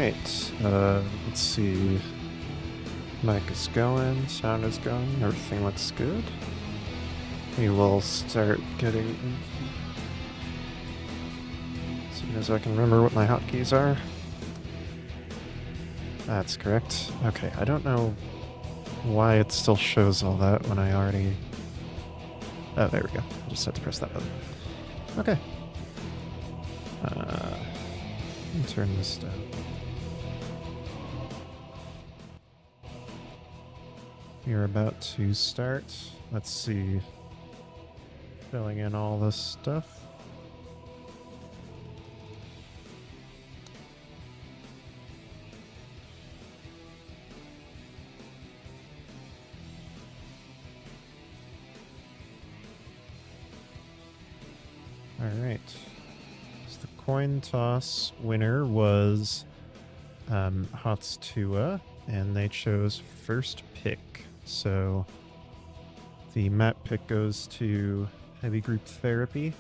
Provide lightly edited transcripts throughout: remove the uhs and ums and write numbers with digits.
Alright, let's see. Mic is going, sound is going, everything looks good. We will start getting in as soon as I can remember what my hotkeys are. That's correct. Okay, I don't know why it still shows all that when I already... Oh, there we go. I just had to press that button. Okay. Let me turn this down. We're about to start. Let's see. Filling in all this stuff. Alright. So the coin toss winner was HotS Tuah, and they chose first pick. So the map pick goes to Heavy Group Therapy.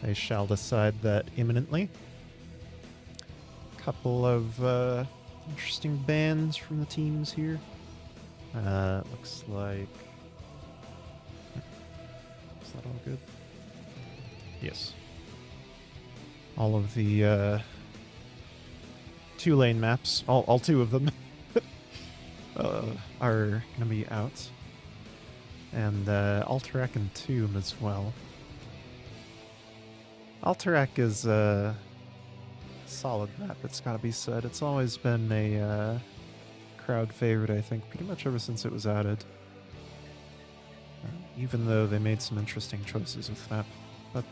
They shall decide that imminently. Couple of interesting bands from the teams here. Looks like... Is that all good? Yes. All of the 2-lane maps, all two of them, are going to be out. And Alterac and Tomb as well. Alterac is a solid map, it's got to be said. It's always been a crowd favorite, I think, pretty much ever since it was added. Even though they made some interesting choices with that. But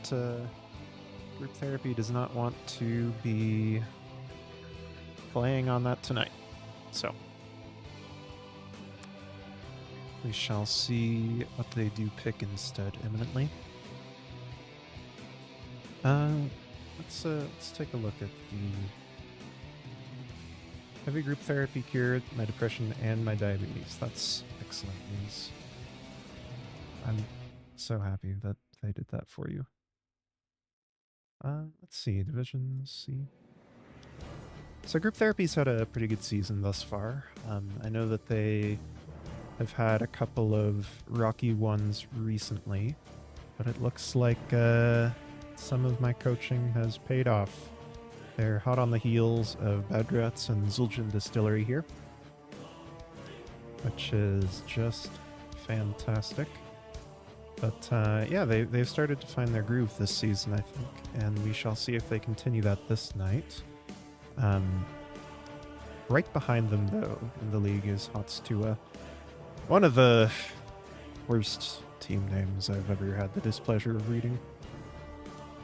Group Therapy does not want to be playing on that tonight. So we shall see what they do pick instead imminently. Let's take a look at the Heavy Group Therapy cured my depression and my diabetes. That's excellent news. I'm so happy that they did that for you. Let's see, Division C. So Group Therapy's had a pretty good season thus far. I know that they have had a couple of rocky ones recently, but it looks like some of my coaching has paid off. They're hot on the heels of Badrats and Zul'jin Distillery here, which is just fantastic. But yeah, they've started to find their groove this season, I think, and we shall see if they continue that this night. Right behind them, though, in the league is HotS Tuah. One of the worst team names I've ever had the displeasure of reading.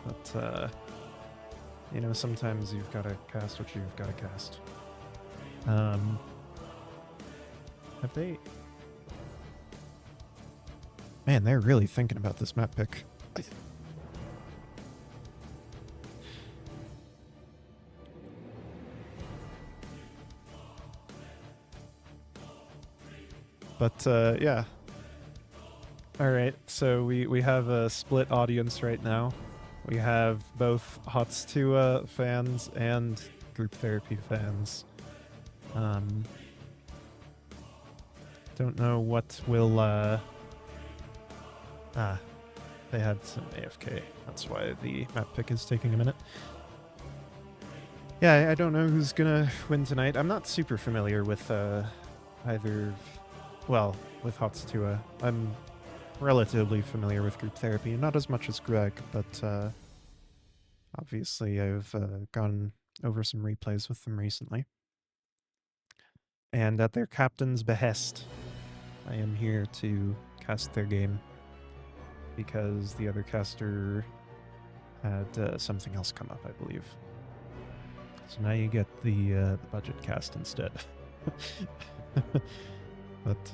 But, you know, sometimes you've got to cast what you've got to cast. Have they... Man, they're really thinking about this map pick. But, yeah. Alright, so we have a split audience right now. We have both HotS Tuah fans and Group Therapy fans. Don't know what will, they had some AFK. That's why the map pick is taking a minute. Yeah, I don't know who's gonna win tonight. I'm not super familiar with either... Well, with HotS Tuah. I'm relatively familiar with Group Therapy. Not as much as Greg, but obviously I've gone over some replays with them recently. And at their captain's behest, I am here to cast their game, because the other caster had something else come up, I believe. So now you get the budget cast instead. But,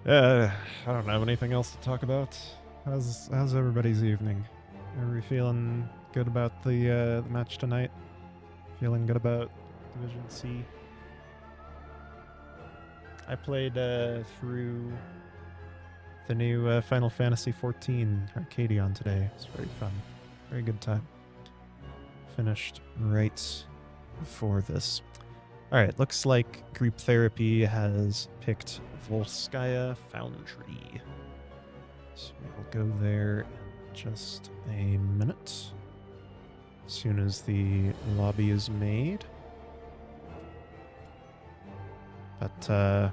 yeah, I don't have anything else to talk about. How's everybody's evening? Are we feeling good about the match tonight? Feeling good about Division C? I played through the new Final Fantasy XIV Arcadion today. It's very fun. Very good time. Finished right for this. All right, looks like Group Therapy has picked Volskaya Foundry. So we'll go there in just a minute. As soon as the lobby is made. But,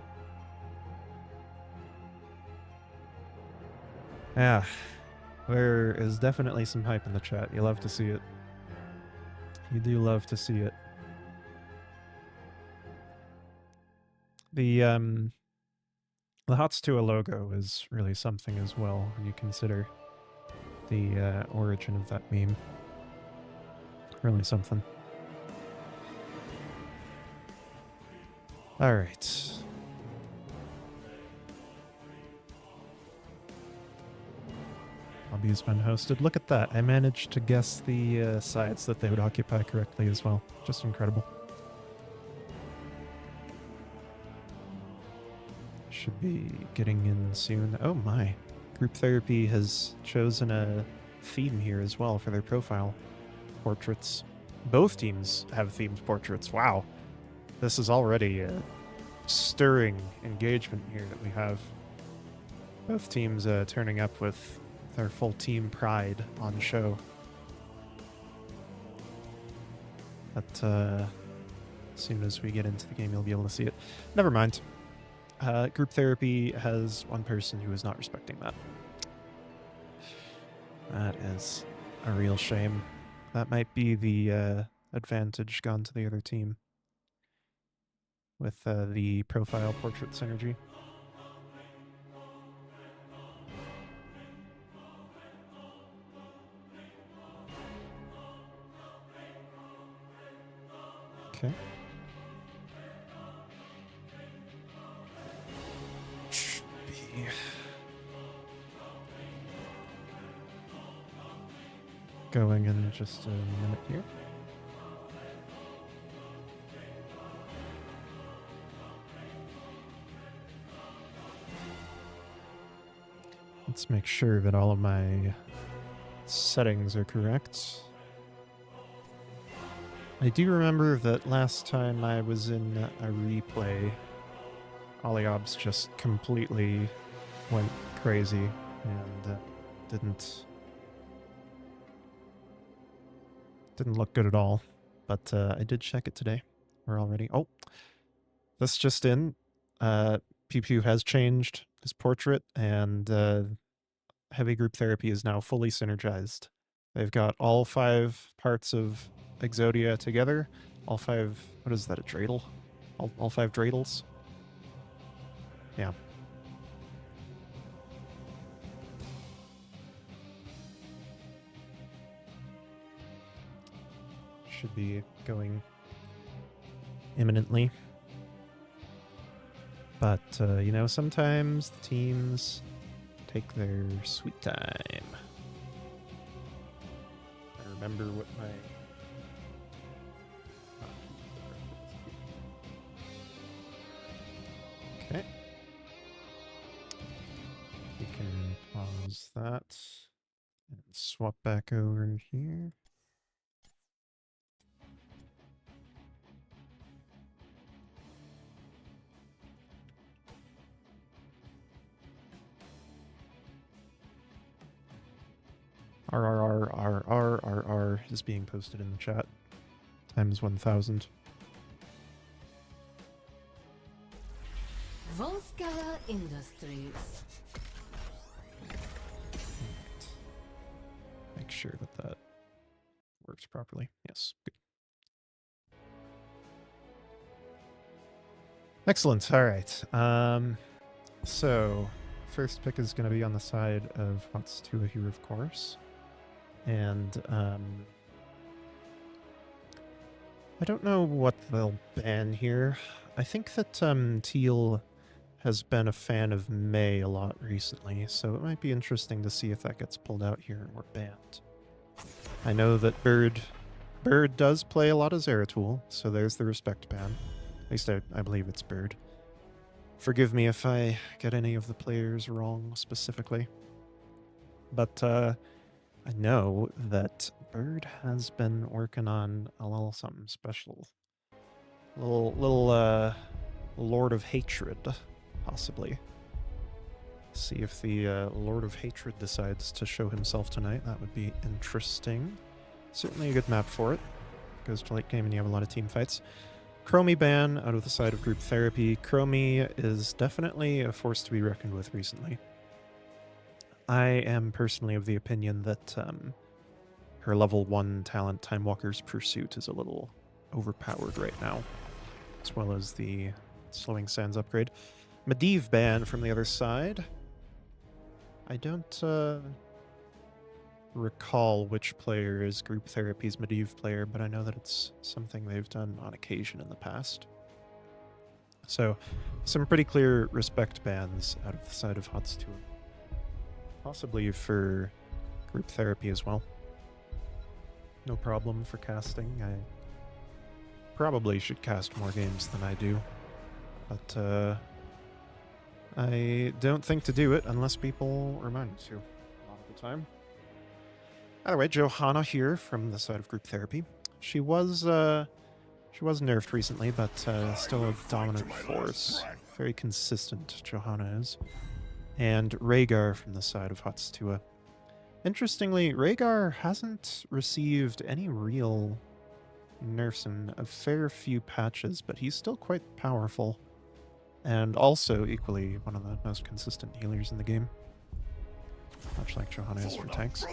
yeah, there is definitely some hype in the chat. You love to see it. You do love to see it. The HotS Tuah logo is really something as well when you consider the origin of that meme. Really something. All right. Lobby has been hosted. Look at that. I managed to guess the sides that they would occupy correctly as well. Just incredible. Should be getting in soon. Oh my. Group Therapy has chosen a theme here as well for their profile portraits. Both teams have themed portraits. Wow. This is already a stirring engagement here that we have. Both teams turning up with their full team pride on show. But as soon as we get into the game, you'll be able to see it. Never mind. Group Therapy has one person who is not respecting that. That is a real shame. That might be the advantage gone to the other team with the profile portrait synergy. Okay. Should be going in just a minute here. Let's make sure that all of my settings are correct. I do remember that last time I was in a replay, Oliobs just completely went crazy and didn't look good at all. But I did check it today. We're already... Oh! This just in. Pew Pew has changed his portrait, and Heavy Group Therapy is now fully synergized. They've got all 5 parts of Exodia together. All 5... What is that, a dreidel? All 5 dreidels? Yeah. Should be going imminently. But, you know, sometimes the teams take their sweet time. I remember what my... Okay. We can pause that and swap back over here. RRR is being posted in the chat. Times 1000. Volskaya Industries. Make sure that works properly. Yes, good. Excellent. All right. So first pick is going to be on the side of HotS Tuah here, of course. And I don't know what they'll ban here. I think that Teal has been a fan of May a lot recently, so it might be interesting to see if that gets pulled out here or banned. I know that Bird does play a lot of Zeratul, so there's the respect ban. At least I believe it's Bird. Forgive me if I get any of the players wrong specifically. But I I know that Bird has been working on a little something special. Little Lord of Hatred, possibly. See if the Lord of Hatred decides to show himself tonight. That would be interesting. Certainly a good map for it. Goes to late game and you have a lot of team fights. Chromie ban out of the side of group therapy. Chromie is definitely a force to be reckoned with recently. I am personally of the opinion that her level 1 talent, Time Walker's Pursuit, is a little overpowered right now, as well as the Slowing Sands upgrade. Medivh ban from the other side. I don't recall which player is Group Therapy's Medivh player, but I know that it's something they've done on occasion in the past. So, some pretty clear respect bans out of the side of HotS Tuah. Possibly for Group Therapy as well. No problem for casting. I probably should cast more games than I do, but I don't think to do it unless people remind me to a lot of the time. Either way, Johanna here from the side of Group Therapy. She was nerfed recently, but still a dominant force. Very consistent, Johanna is. And Rhaegar from the side of HotS Tuah. Interestingly, Rhaegar hasn't received any real nerfs in a fair few patches, but he's still quite powerful. And also equally one of the most consistent healers in the game. Much like Johanna is for tanks.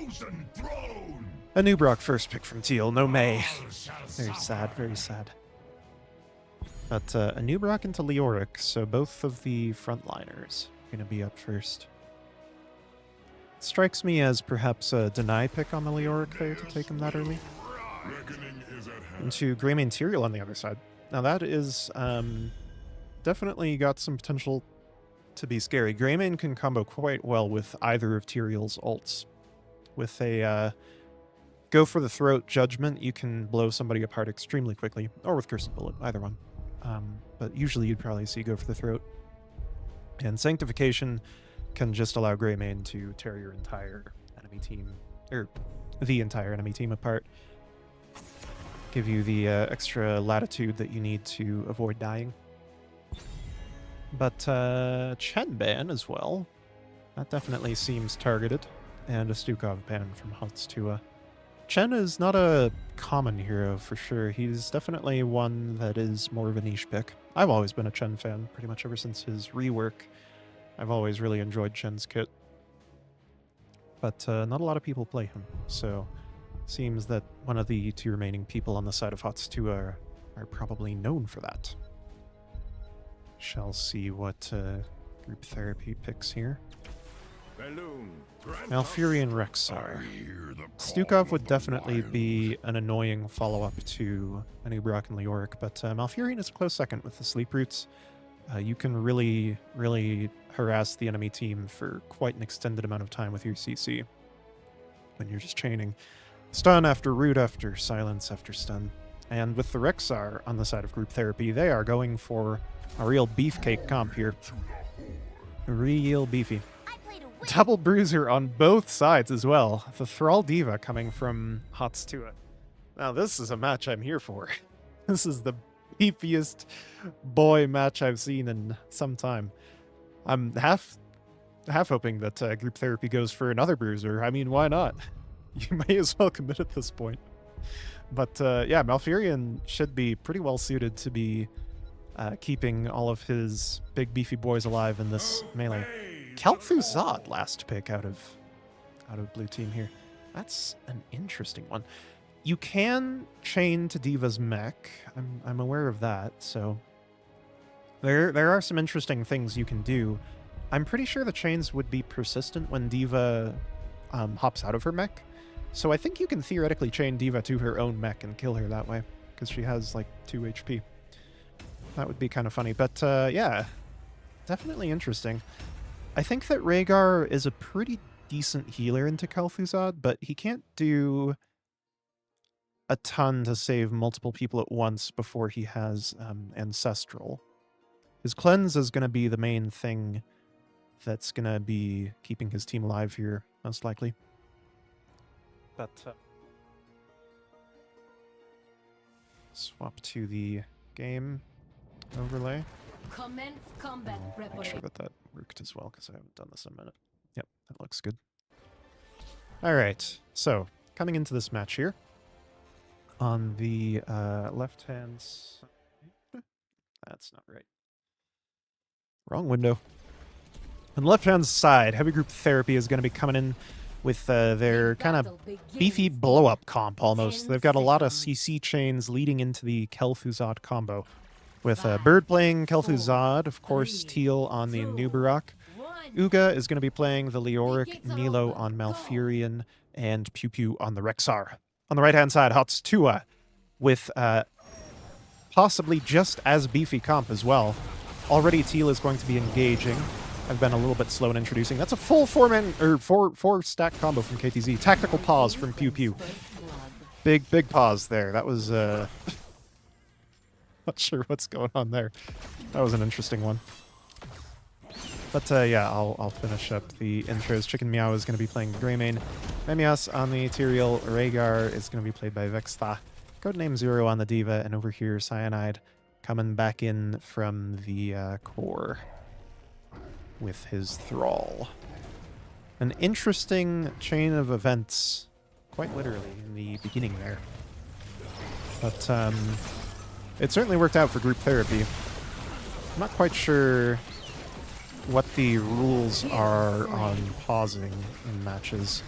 A new Brock first pick from Teal, no May. Very sad, very sad. But a new Brock into Leoric, so both of the frontliners are going to be up first. It strikes me as perhaps a deny pick on the Leoric there to take him that early. Into Greymane Tyrael on the other side. Now that is definitely got some potential to be scary. Greymane can combo quite well with either of Tyrael's ults. With a go for the throat judgment, you can blow somebody apart extremely quickly, or with Cursed Bullet, either one. But usually you'd probably see go for the throat. And Sanctification can just allow Greymane to tear your entire enemy team, or the entire enemy team apart. Give you the extra latitude that you need to avoid dying. But Chen ban as well. That definitely seems targeted. And a Stukov ban from HotS Tuah. Chen is not a common hero for sure. He's definitely one that is more of a niche pick. I've always been a Chen fan, pretty much ever since his rework. I've always really enjoyed Chen's kit. But not a lot of people play him, so seems that one of the two remaining people on the side of HotS Tuah are probably known for that. Shall see what Group Therapy picks here. Malfurion Rexar. Stukov would definitely be an annoying follow-up to a new Brock and Leoric, but Malfurion is a close second with the sleep roots. You can really, really harass the enemy team for quite an extended amount of time with your CC when you're just chaining. Stun after root after silence after stun. And with the Rexar on the side of Group Therapy, they are going for a real beefcake comp here. Real beefy. Double bruiser on both sides as well. The Thrall Diva coming from HotS Tuah. Now this is a match I'm here for. This is the beefiest boy match I've seen in some time. I'm half hoping that Group Therapy goes for another bruiser. I mean, why not? You may as well commit at this point. But yeah, Malfurion should be pretty well suited to be keeping all of his big beefy boys alive in this melee. Kel'Thuzad last pick out of blue team here. That's an interesting one. You can chain to Diva's mech. I'm aware of that, so there are some interesting things you can do. I'm pretty sure the chains would be persistent when Diva hops out of her mech. So I think you can theoretically chain Diva to her own mech and kill her that way, because she has like 2 HP. That would be kind of funny, but yeah, definitely interesting. I think that Rhaegar is a pretty decent healer into Kel'Thuzad, but he can't do a ton to save multiple people at once before he has Ancestral. His cleanse is going to be the main thing that's going to be keeping his team alive here, most likely. But swap to the game overlay. Commence combat Make sure preparation. that that worked as well, because I haven't done this in a minute. Yep, that looks good. All right, so coming into this match here, on the left-hand side, that's not right. Wrong window. On the left-hand side, Heavy Group Therapy is going to be coming in with their kind of beefy blow-up comp almost. They've got a lot of CC chains leading into the Kel'Thuzad combo. With Bird playing Kel'Thuzad, of course, Teal on the Nubarak. Uga is going to be playing the Leoric, Nilo on Malfurion, and Pew Pew on the Rexar. On the right-hand side, HotS Tuah with possibly just as beefy comp as well. Already Teal is going to be engaging. I've been a little bit slow in introducing. That's a full four stack combo from KTZ. Tactical pause from Pew Pew. Big pause there. That was not sure what's going on there. That was an interesting one. But yeah, I'll finish up the intros. Chicken Meow is going to be playing Greymane. Memias on the Tyrael. Rhaegar is going to be played by Vextha. Codename Zero on the Diva. And over here, Cyanide coming back in from the core with his Thrall. An interesting chain of events, quite literally, in the beginning there. But it certainly worked out for Group Therapy. I'm not quite sure what the rules are on pausing in matches.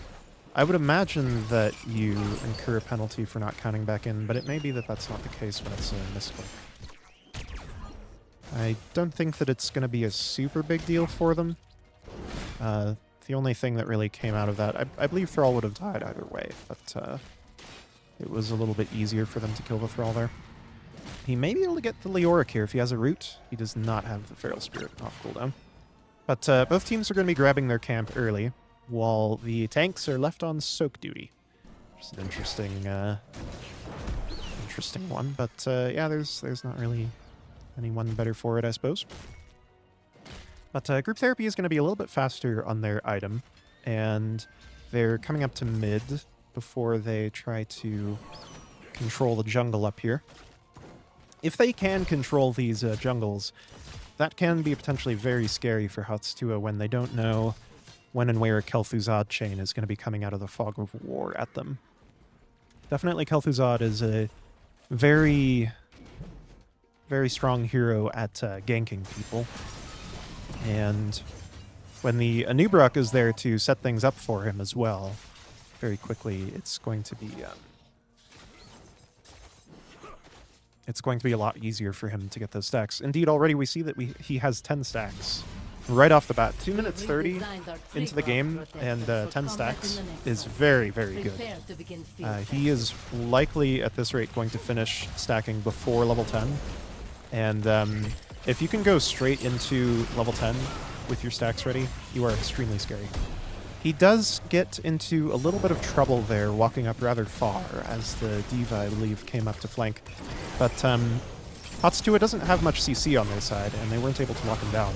I would imagine that you incur a penalty for not counting back in, but it may be that that's not the case when it's a misclick. I don't think that it's going to be a super big deal for them. The only thing that really came out of that, I believe Thrall would have died either way, but it was a little bit easier for them to kill the Thrall there. He may be able to get the Leoric here if he has a root. He does not have the Feral Spirit off cooldown. But both teams are going to be grabbing their camp early, while the tanks are left on soak duty. Which is an interesting one, but yeah, there's not really anyone better for it, I suppose. But Group Therapy is going to be a little bit faster on their item, and they're coming up to mid before they try to control the jungle up here. If they can control these jungles, that can be potentially very scary for HotS Tuah when they don't know when and where a Kel'Thuzad chain is going to be coming out of the fog of war at them. Definitely Kel'Thuzad is a very strong hero at ganking people. And when the Anub'arak is there to set things up for him as well, very quickly it's going to be a lot easier for him to get those stacks. Indeed, already we see that he has 10 stacks right off the bat. 2 minutes 30 into the game, and 10 stacks is very good. He is likely at this rate going to finish stacking before level 10. And if you can go straight into level 10 with your stacks ready, you are extremely scary. He does get into a little bit of trouble there, walking up rather far, as the Diva, I believe, came up to flank. But HotS Tuah doesn't have much CC on their side, and they weren't able to lock him down.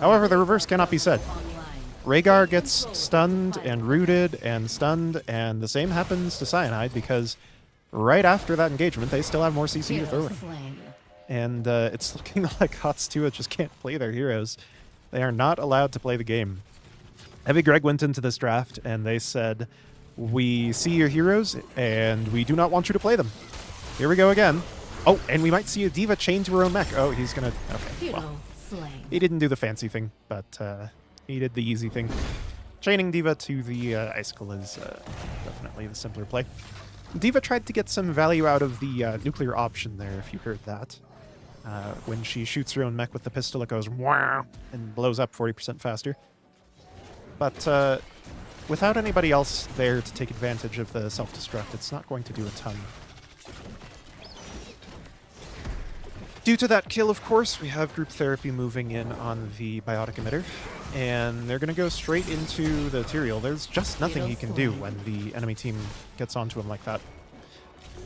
However, the reverse cannot be said. Rhaegar gets stunned and rooted and stunned, and the same happens to Cyanide, because right after that engagement, they still have more CC to throw in. And it's looking like HotS Tuah just can't play their heroes. They are not allowed to play the game. Heavy Greg went into this draft and they said, "We see your heroes and we do not want you to play them." Here we go again. Oh, and we might see a Diva chain to her own mech. Oh, he's gonna... Okay, well, he didn't do the fancy thing, but he did the easy thing. Chaining Diva to the Icicle is definitely the simpler play. Diva tried to get some value out of the nuclear option there, if you heard that. When she shoots her own mech with the pistol, it goes wow and blows up 40% faster. But without anybody else there to take advantage of the self-destruct, it's not going to do a ton. Due to that kill, of course, we have Group Therapy moving in on the Biotic Emitter, and they're going to go straight into the Tyrael. There's just nothing he can do when the enemy team gets onto him like that.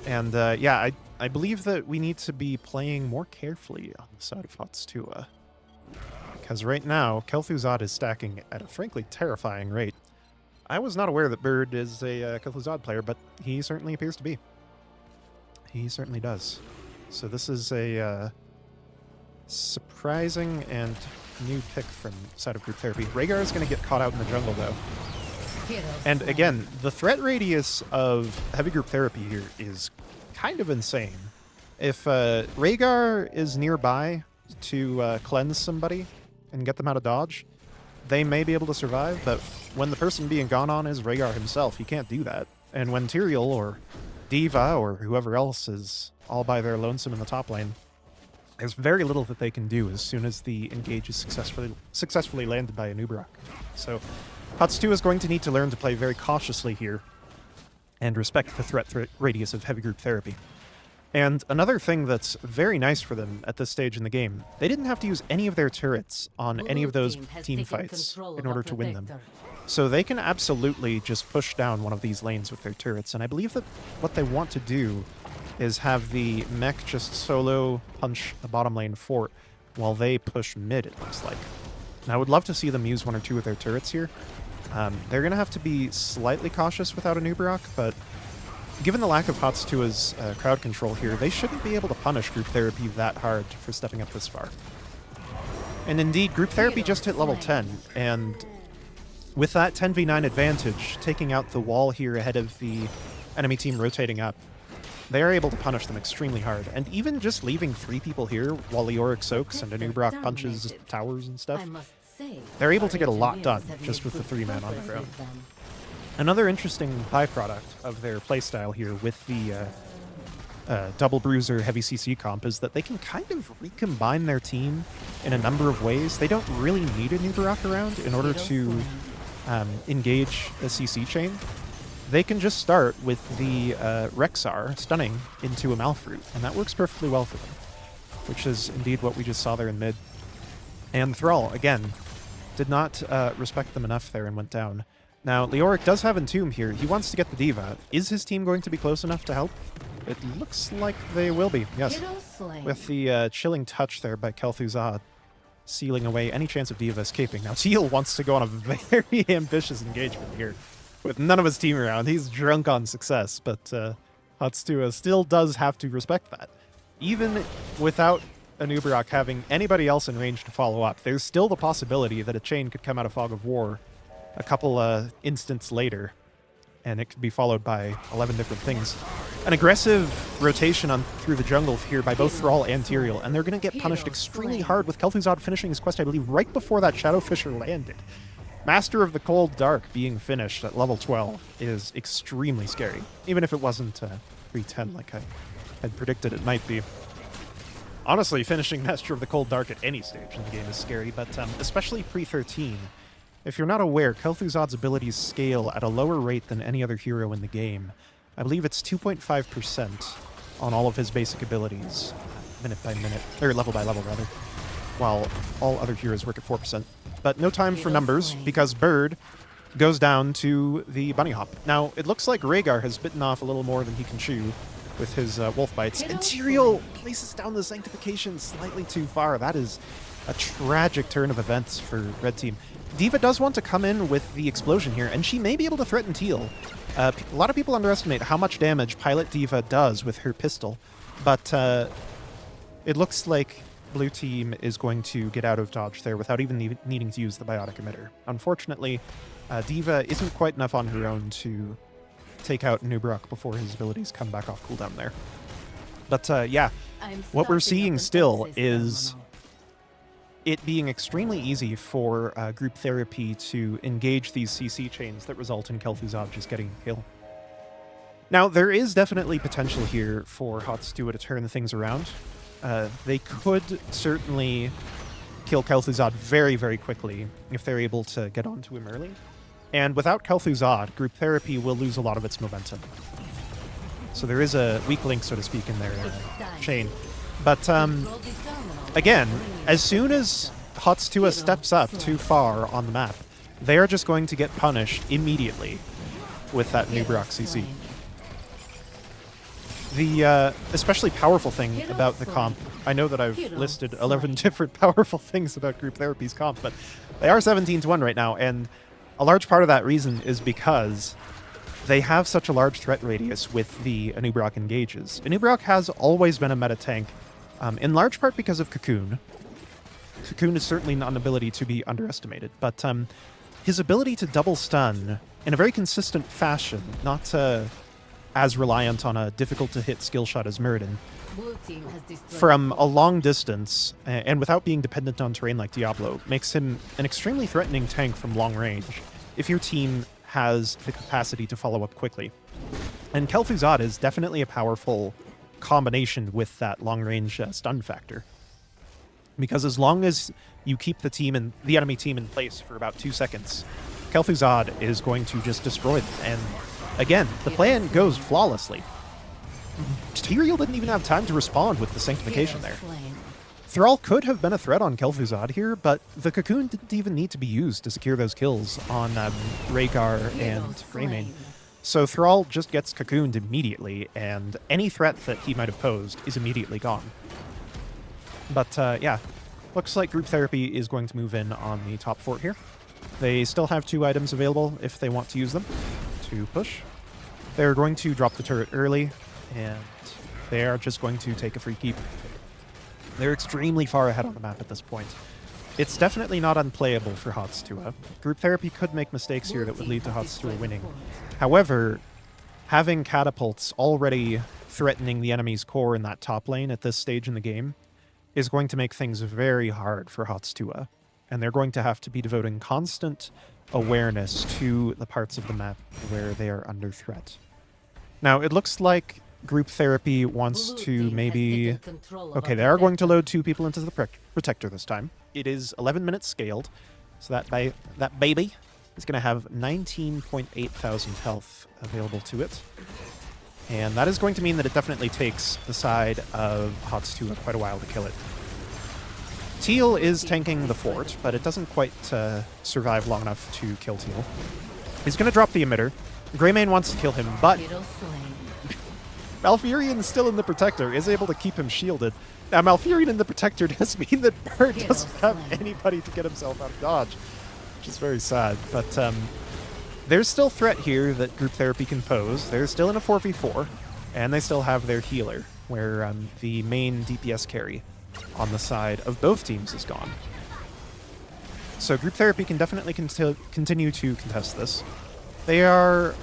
And yeah, I believe that we need to be playing more carefully on the side of HotS Tuah. Because right now, Kel'Thuzad is stacking at a frankly terrifying rate. I was not aware that Bird is a Kel'Thuzad player, but he certainly appears to be. He certainly does. So this is a surprising and new pick from side of Group Therapy. Rhaegar is going to get caught out in the jungle, though. And again, the threat radius of Heavy Group Therapy here is kind of insane. If Rhaegar is nearby to cleanse somebody and get them out of dodge, they may be able to survive, but when the person being gone on is Rhaegar himself, he can't do that. And when Tyrael or D.Va or whoever else is all by their lonesome in the top lane, there's very little that they can do as soon as the engage is successfully landed by a Nubarak. So HotS Tuah is going to need to learn to play very cautiously here and respect the threat radius of Heavy Group Therapy. And another thing that's very nice for them at this stage in the game, they didn't have to use any of their turrets on any of those team fights in order to win them. So they can absolutely just push down one of these lanes with their turrets. And I believe that what they want to do is have the mech just solo punch the bottom lane fort while they push mid, it looks like. And I would love to see them use one or two of their turrets here. They're going to have to be slightly cautious without a Nubarak, but given the lack of HotS Tuah's crowd control here, they shouldn't be able to punish Group Therapy that hard for stepping up this far. And indeed, Group Therapy just hit level 10, and with that 10v9 advantage, taking out the wall here ahead of the enemy team rotating up, they are able to punish them extremely hard. And even just leaving 3 people here while Leoric soaks and a Nubarak punches towers and stuff, they're able to get a lot done just with the 3-man on their own. Another interesting byproduct of their playstyle here with the double bruiser heavy CC comp is that they can kind of recombine their team in a number of ways. They don't really need a Nubarak around in order to engage a CC chain. They can just start with the Rexar stunning into a Malfruit, and that works perfectly well for them, which is indeed what we just saw there in mid. And Thrall, again, did not respect them enough there and went down. Now, Leoric does have Entomb here. He wants to get the D.Va. Is his team going to be close enough to help? It looks like they will be, yes. With the chilling touch there by Kel'Thuzad, sealing away any chance of D.Va escaping. Now, Teal wants to go on a very ambitious engagement here with none of his team around. He's drunk on success, but HotS Tuah still does have to respect that. Even without a Nubarak having anybody else in range to follow up, there's still the possibility that a chain could come out of Fog of War a couple instants later, and it could be followed by 11 different things. An aggressive rotation on through the jungle here by both Thrall and Tyrael, and they're going to get punished extremely hard with Kel'Thuzad finishing his quest, I believe, right before that Shadow Fisher landed. Master of the Cold Dark being finished at level 12 is extremely scary, even if it wasn't 310 like I had predicted it might be. Honestly, finishing Master of the Cold Dark at any stage in the game is scary, but especially pre-13. If you're not aware, Kel'Thuzad's abilities scale at a lower rate than any other hero in the game. I believe it's 2.5% on all of his basic abilities, minute by minute, or level by level rather, while all other heroes work at 4%. But no time for numbers, because Bird goes down to the Bunny Hop. Now, it looks like Rhaegar has bitten off a little more than he can chew with his Wolf Bites, and Tyrael places down the Sanctification slightly too far. That is a tragic turn of events for Red Team. D.Va does want to come in with the explosion here, and she may be able to threaten Teal. A lot of people underestimate how much damage Pilot D.Va does with her pistol, but it looks like Blue Team is going to get out of dodge there without even needing to use the Biotic Emitter. Unfortunately, D.Va isn't quite enough on her own to take out Nubarak before his abilities come back off cooldown there. But yeah, what we're seeing still is it being extremely easy for Group Therapy to engage these CC chains that result in Kel'Thuzad just getting a kill. Now, there is definitely potential here for HotS Tuah to turn things around. They could certainly kill Kel'Thuzad very, very quickly if they're able to get onto him early. And without Kel'Thuzad, Group Therapy will lose a lot of its momentum. So there is a weak link, so to speak, in their chain. But again, as soon as HotS Tuah steps up too far on the map, they are just going to get punished immediately with that Nubarak CC. The especially powerful thing about the comp, I know that I've listed 11 different powerful things about Group Therapy's comp, but they are 17-1 right now, and a large part of that reason is because they have such a large threat radius with the Anub'arak engages. Anub'arak has always been a meta tank, in large part because of Cocoon. Cocoon is certainly not an ability to be underestimated, but his ability to double stun in a very consistent fashion, not as reliant on a difficult-to-hit skill shot as Muradin, Blue team has destroyed from a long distance, and without being dependent on terrain like Diablo, makes him an extremely threatening tank from long range if your team has the capacity to follow up quickly. And Kel'Thuzad is definitely a powerful combination with that long-range stun factor. Because as long as you keep the enemy team in place for about 2 seconds, Kel'Thuzad is going to just destroy them. And again, the plan goes flawlessly. Tyrael didn't even have time to respond with the Sanctification there. Thrall could have been a threat on Kel'Thuzad here, but the Cocoon didn't even need to be used to secure those kills on Rhaegar and Greymane. So Thrall just gets Cocooned immediately, and any threat that he might have posed is immediately gone. But yeah, looks like Group Therapy is going to move in on the top fort here. They still have 2 items available if they want to use them to push. They're going to drop the turret early, and they are just going to take a free keep. They're extremely far ahead on the map at this point. It's definitely not unplayable for HotS Tuah. Group Therapy could make mistakes here that would lead to HotS Tuah winning. However, having catapults already threatening the enemy's core in that top lane at this stage in the game is going to make things very hard for HotS Tuah. And they're going to have to be devoting constant awareness to the parts of the map where they are under threat. Now, it looks like Group Therapy wants to maybe... Okay, they are going to load 2 people into the Protector this time. It is 11 minutes scaled, so that baby is going to have 19.8 thousand health available to it. And that is going to mean that it definitely takes the side of HotS Tuah quite a while to kill it. Teal is tanking the fort, but it doesn't quite survive long enough to kill Teal. He's going to drop the emitter. Greymane wants to kill him, but Malfurion is still in the Protector, is able to keep him shielded. Now, Malfurion in the Protector does mean that Bird doesn't have anybody to get himself out of dodge, which is very sad. But there's still threat here that Group Therapy can pose. They're still in a 4v4, and they still have their healer, where the main DPS carry on the side of both teams is gone. So Group Therapy can definitely continue to contest this. They are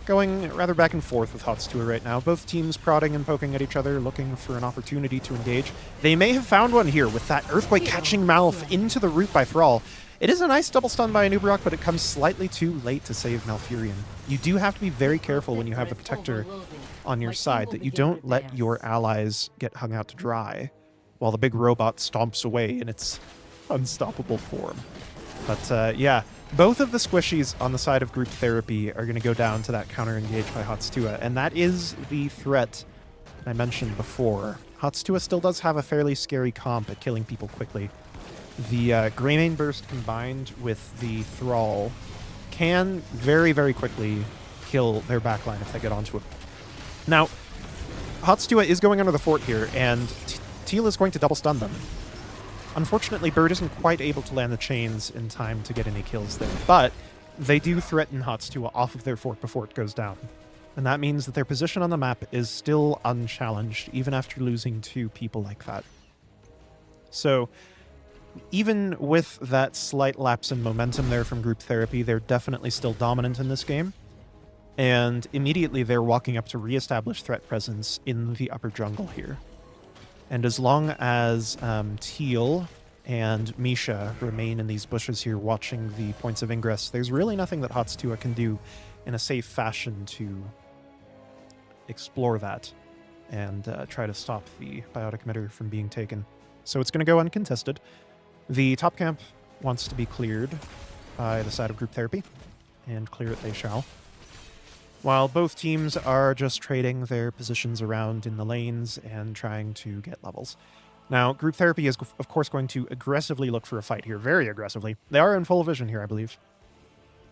going rather back and forth with HotS Tuah right now. Both teams prodding and poking at each other, looking for an opportunity to engage. They may have found one here with that Earthquake catching Malf into the root by Thrall. It is a nice double stun by Anub'arak, but it comes slightly too late to save Malfurion. You do have to be very careful when you have the Protector on your side that you don't let your allies get hung out to dry while the big robot stomps away in its unstoppable form. But yeah, both of the squishies on the side of Group Therapy are going to go down to that counter-engage by HotS Tuah, and that is the threat I mentioned before. HotS Tuah still does have a fairly scary comp at killing people quickly. The Greymane Burst combined with the Thrall can very, very quickly kill their backline if they get onto it. Now, HotS Tuah is going under the fort here, and Teal is going to double stun them. Unfortunately, Bird isn't quite able to land the chains in time to get any kills there, but they do threaten HotS Tuah off of their fort before it goes down. And that means that their position on the map is still unchallenged, even after losing 2 people like that. So, even with that slight lapse in momentum there from Group Therapy, they're definitely still dominant in this game. And immediately they're walking up to re-establish threat presence in the upper jungle here. And as long as Teal and Misha remain in these bushes here watching the points of ingress, there's really nothing that HotS Tuah can do in a safe fashion to explore that and try to stop the biotic emitter from being taken. So it's going to go uncontested. The top camp wants to be cleared by the side of Group Therapy, and clear it they shall. While both teams are just trading their positions around in the lanes and trying to get levels. Now, Group Therapy is, of course, going to aggressively look for a fight here, very aggressively. They are in full vision here, I believe.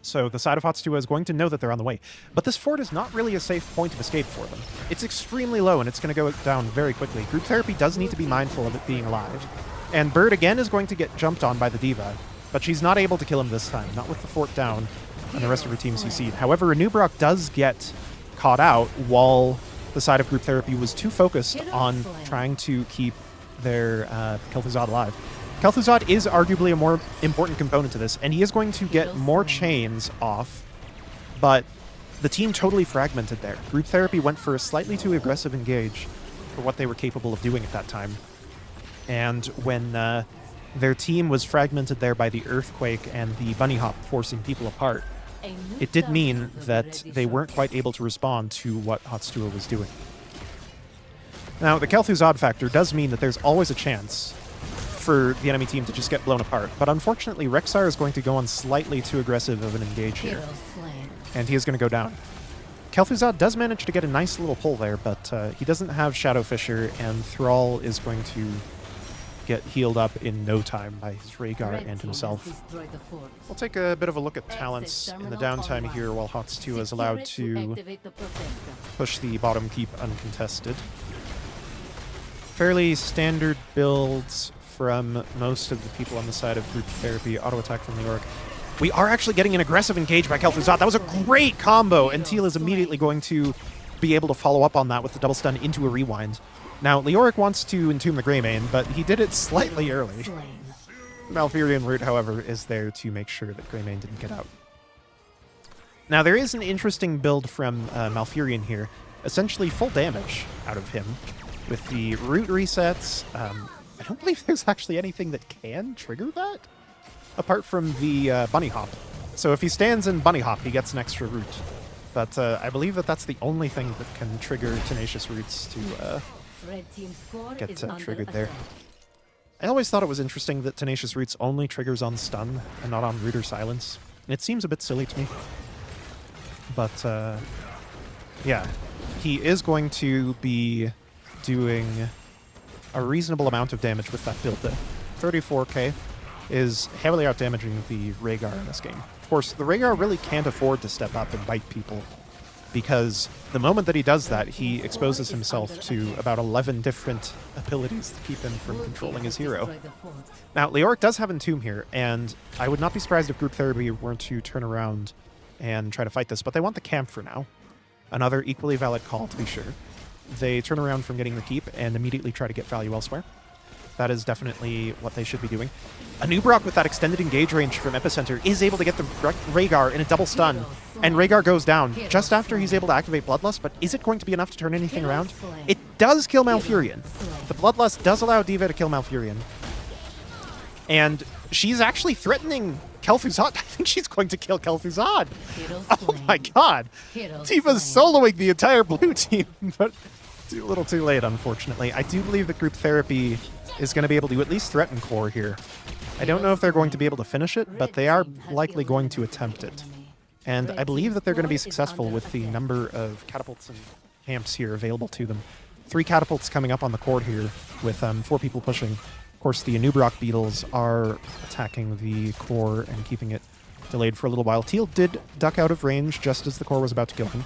So the side of HotS Tuah is going to know that they're on the way. But this fort is not really a safe point of escape for them. It's extremely low, and it's going to go down very quickly. Group Therapy does need to be mindful of it being alive. And Bird, again, is going to get jumped on by the D.Va. but she's not able to kill him this time, not with the fort down and the rest of her team CC'd. However, Nubrock does get caught out while the side of Group Therapy was too focused on trying to keep their Kel'Thuzad alive. Kel'Thuzad is arguably a more important component to this, and he is going to get more chains off, but the team totally fragmented there. Group Therapy went for a slightly too aggressive engage for what they were capable of doing at that time. And when their team was fragmented there by the earthquake and the bunny hop forcing people apart, it did mean that they weren't quite able to respond to what HotS was doing. Now, the Kel'Thuzad factor does mean that there's always a chance for the enemy team to just get blown apart, but unfortunately Rexar is going to go on slightly too aggressive of an engage here, and he is going to go down. Kel'Thuzad does manage to get a nice little pull there, but he doesn't have Shadow Fissure, and Thrall is going to get healed up in no time by his Rhaegar and himself. We'll take a bit of a look at talents in the downtime here while HotS is allowed to push the bottom keep uncontested. Fairly standard builds from most of the people on the side of Group Therapy. Auto attack from Leoric. We are actually getting an aggressive engage by Kel'Thuzad. That was a great combo, and Teal is immediately going to be able to follow up on that with the double stun into a rewind. Now, Leoric wants to entomb the Greymane, but he did it slightly early. Malfurion Root, however, is there to make sure that Greymane didn't get out. Now, there is an interesting build from Malfurion here. Essentially full damage out of him with the Root resets. I don't believe there's actually anything that can trigger that, apart from the Bunny Hop. So if he stands in Bunny Hop, he gets an extra Root. But I believe that that's the only thing that can trigger Tenacious Roots to get triggered there. I always thought it was interesting that Tenacious Roots only triggers on stun and not on Root or Silence. It seems a bit silly to me. But yeah, he is going to be doing a reasonable amount of damage with that build though. 34k is heavily outdamaging the Rhaegar in this game. Of course, the Rhaegar really can't afford to step up and bite people, because the moment that he does that, he exposes himself to about 11 different abilities to keep him from controlling his hero. Now, Leoric does have Entomb here, and I would not be surprised if Group Therapy were to turn around and try to fight this, but they want the camp for now. Another equally valid call, to be sure. They turn around from getting the keep and immediately try to get value elsewhere. That is definitely what they should be doing. A Nubrock with that extended engage range from Epicenter is able to get the Rhaegar in a double stun, and Rhaegar goes down just after he's able to activate Bloodlust, but is it going to be enough to turn anything around? It does kill Malfurion. The Bloodlust does allow D.Va to kill Malfurion. And she's actually threatening Kel'Thuzad. I think she's going to kill Kel'Thuzad. Oh my god. D.Va's soloing the entire blue team, but a little too late, unfortunately. I do believe that Group Therapy is going to be able to at least threaten core here. I don't know if they're going to be able to finish it, but they are likely going to attempt it. And I believe that they're going to be successful with the number of catapults and camps here available to them. 3 catapults coming up on the court here with 4 people pushing. Of course, the Nubrock Beetles are attacking the core and keeping it delayed for a little while. Teal did duck out of range just as the core was about to kill him.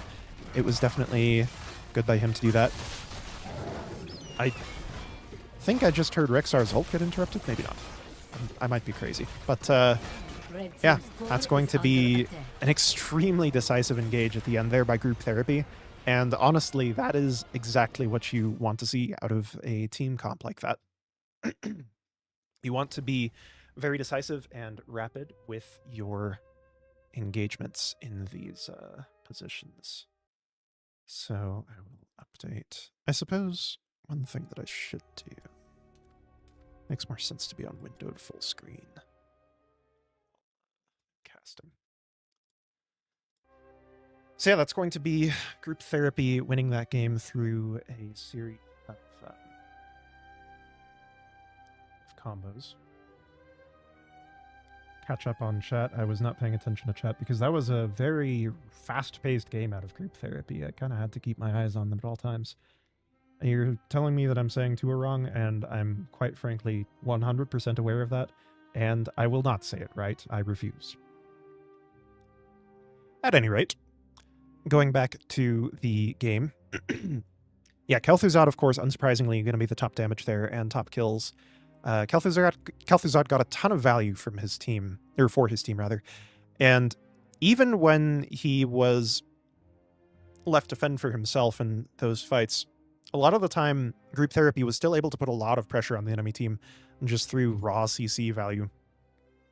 It was definitely good by him to do that. I think I just heard Rexar's ult get interrupted. Maybe not. I might be crazy. But yeah, that's going to be an extremely decisive engage at the end there by Group Therapy. And honestly, that is exactly what you want to see out of a team comp like that. You want to be very decisive and rapid with your engagements in these positions. So I will update. I suppose one thing that I should do, makes more sense to be on windowed full screen. Casting. So yeah, that's going to be Group Therapy winning that game through a series of combos. Catch up on chat. I was not paying attention to chat because that was a very fast-paced game out of Group Therapy. I kind of had to keep my eyes on them at all times. You're telling me that I'm saying Tuah wrong, and I'm quite frankly 100% aware of that, and I will not say it right. I refuse. At any rate, going back to the game. Yeah, Kel'Thuzad, of course, unsurprisingly, going to be the top damage there and top kills. Kel'Thuzad got a ton of value from his team or for his team rather. And even when he was left to fend for himself in those fights, a lot of the time, Group Therapy was still able to put a lot of pressure on the enemy team just through raw CC value.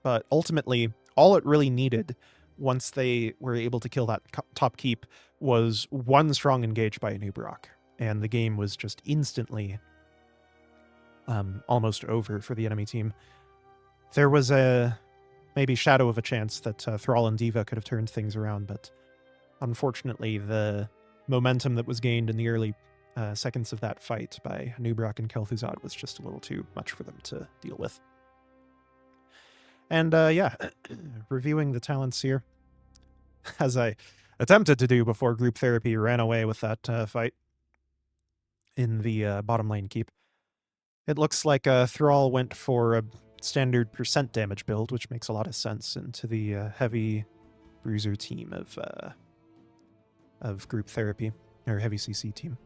But ultimately, all it really needed once they were able to kill that top keep was one strong engage by a Nubarok, and the game was just instantly almost over for the enemy team. There was a maybe shadow of a chance that Thrall and Diva could have turned things around, but unfortunately the momentum that was gained in the early seconds of that fight by Nubarok and Kel'Thuzad was just a little too much for them to deal with. And yeah, reviewing the talents here, as I attempted to do before Group Therapy ran away with that fight in the bottom lane keep. It looks like Thrall went for a standard percent damage build, which makes a lot of sense into the heavy bruiser team of Group Therapy, or heavy CC team.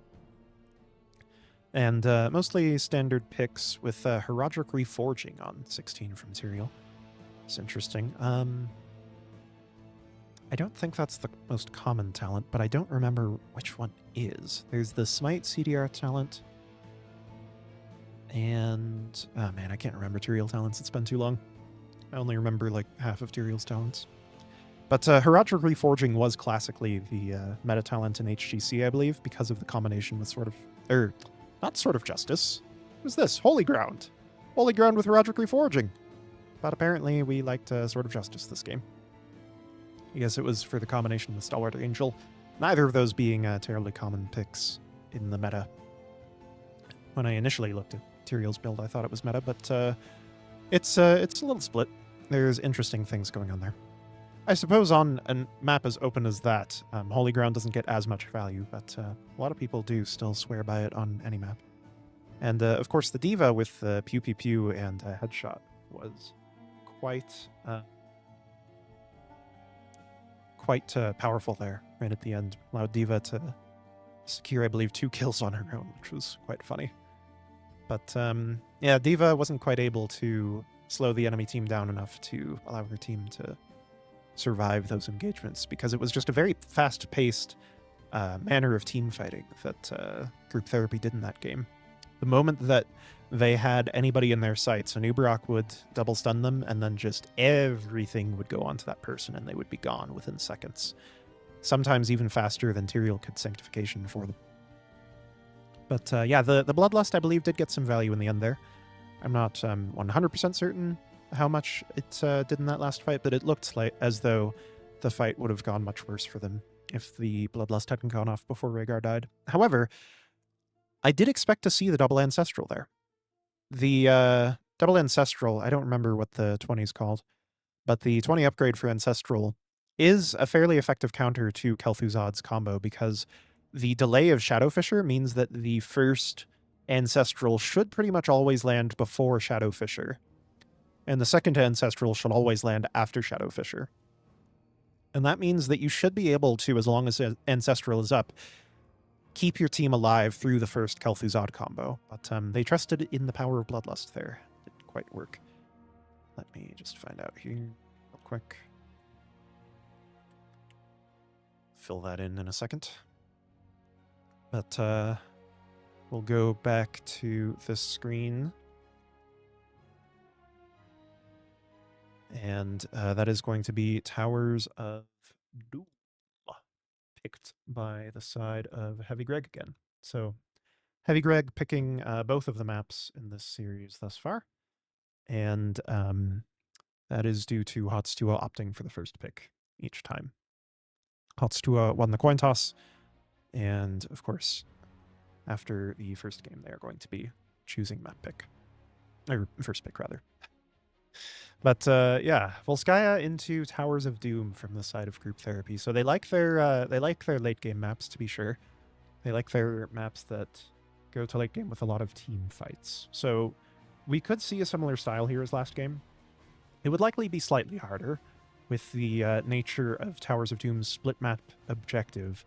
And mostly standard picks with Heraldric Reforging on 16 from Tyrael. It's interesting. I don't think that's the most common talent, but I don't remember which one is. There's the Smite CDR talent. And, oh man, I can't remember Tyrael talents. It's been too long. I only remember like half of Tyrael's talents. But Heraldric Reforging was classically the meta talent in HGC, I believe, because of the combination with Sword of... not Sword of Justice. Who's this? Holy Ground. Holy Ground with Heraldric Reforging. But apparently we liked Sword of Justice this game. I guess it was for the combination with Stalwart Angel. Neither of those being terribly common picks in the meta. When I initially looked at Tyrael's build, I thought it was meta, but it's a little split. There's interesting things going on there. I suppose on a map as open as that, Holy Ground doesn't get as much value, but a lot of people do still swear by it on any map. And of course the Diva with Pew Pew Pew and Headshot was quite powerful there right at the end. Allowed Diva to secure, I believe, 2 kills on her own, which was quite funny. But yeah, Diva wasn't quite able to slow the enemy team down enough to allow her team to survive those engagements, because it was just a very fast-paced manner of team fighting that Group Therapy did in that game. The moment that they had anybody in their sights, Nubarok would double stun them, and then just everything would go onto that person, and they would be gone within seconds. Sometimes even faster than Tyrael could Sanctification for them. But yeah, the Bloodlust, I believe, did get some value in the end there. I'm not 100% certain how much it did in that last fight, but it looked like as though the fight would have gone much worse for them if the Bloodlust hadn't gone off before Rhaegar died. However, I did expect to see the double Ancestral there. The double Ancestral, I don't remember what the 20 is called, but the 20 upgrade for Ancestral is a fairly effective counter to Kel'Thuzad's combo, because the delay of Shadowfisher means that the first Ancestral should pretty much always land before Shadowfisher, and the second Ancestral should always land after Shadowfisher. And that means that you should be able to, as long as Ancestral is up, keep your team alive through the first Kel'Thuzad combo. But they trusted in the power of Bloodlust there. Didn't quite work. Let me just find out here real quick. Fill that in a second. But we'll go back to this screen. And that is going to be Towers of Doom, picked by the side of Heavy Greg again. So Heavy Greg picking both of the maps in this series thus far. And that is due to HotS Tuah opting for the first pick each time. HotS Tuah won the coin toss. And of course, after the first game, they are going to be choosing map pick. Or first pick, rather. But yeah, Volskaya into Towers of Doom from the side of Group Therapy. So they like their late game maps, to be sure. They like their maps that go to late game with a lot of team fights. So we could see a similar style here as last game. It would likely be slightly harder with the nature of Towers of Doom's split map objective.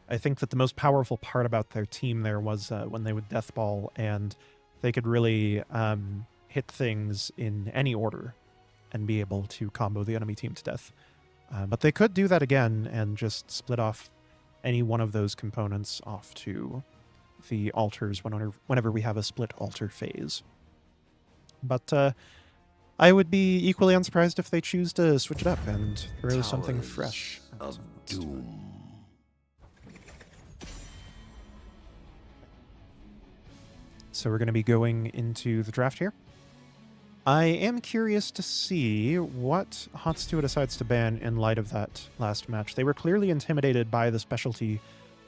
I think that the most powerful part about their team there was when they would Deathball, and they could really hit things in any order. and be able to combo the enemy team to death. But they could do that again and just split off any one of those components off to the altars whenever we have a split altar phase. But I would be equally unsurprised if they choose to switch it up and throw something fresh. Of doom. So we're going to be going into the draft here. I am curious to see what HotS decides to ban in light of that last match. They were clearly intimidated by the specialty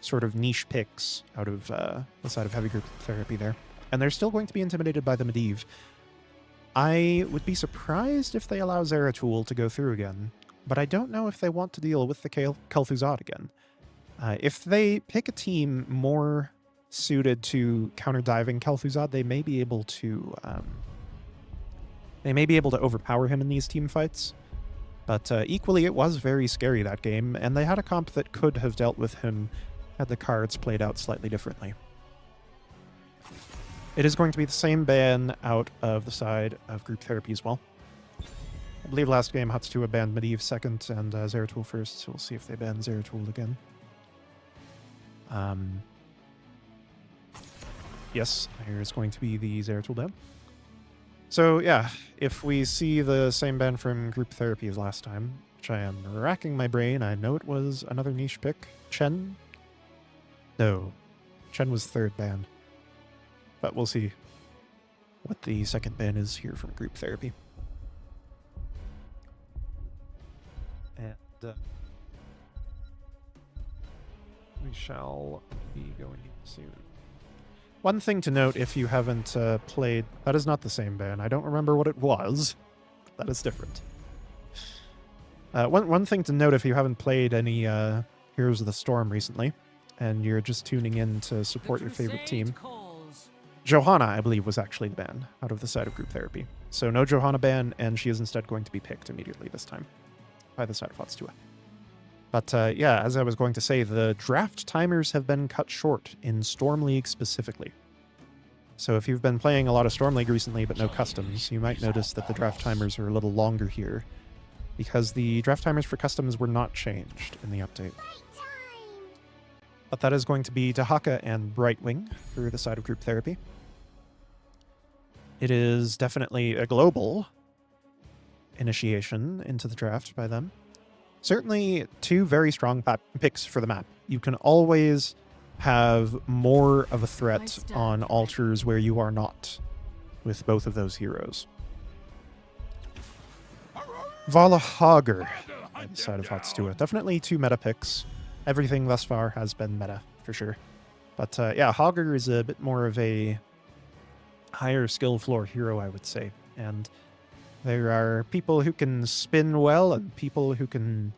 sort of niche picks out of the side of heavy group therapy there. And they're still going to be intimidated by the Medivh. I would be surprised if they allow Zeratul to go through again, but I don't know if they want to deal with the Kel'Thuzad again. If they pick a team more suited to counter-diving Kel'Thuzad, they may be able to overpower him in these team fights. But equally, it was very scary, that game, and they had a comp that could have dealt with him had the cards played out slightly differently. It is going to be the same ban out of the side of group therapy as well. I believe last game HotS banned Medivh second and Zeratul first, so we'll see if they ban Zeratul again. Yes, here's going to be the Zeratul ban. So yeah, if we see the same ban from group therapy as last time, which I am racking my brain, I know it was another niche pick. Chen? No. Chen was third ban. But we'll see what the second ban is here from group therapy. And we shall be going soon. One thing to note, if you haven't played... That is not the same ban. I don't remember what it was. That is different. One thing to note, if you haven't played any Heroes of the Storm recently, and you're just tuning in to support your favorite team, Johanna, I believe, was actually the ban out of the side of group therapy. So no Johanna ban, and she is instead going to be picked immediately this time by the side of HotS Tuah. But yeah, as I was going to say, the draft timers have been cut short in Storm League specifically. So if you've been playing a lot of Storm League recently but no customs, you might notice that the draft timers are a little longer here, because the draft timers for customs were not changed in the update. But that is going to be Dahaka and Brightwing for the side of group therapy. It is definitely a global initiation into the draft by them. Certainly two very strong picks for the map. You can always have more of a threat on altars where you are not with both of those heroes. Vala Hager on the side of HotS Tuah. Definitely two meta picks. Everything thus far has been meta, for sure. But yeah, Hager is a bit more of a higher skill floor hero, I would say. And there are people who can spin well, and people who can...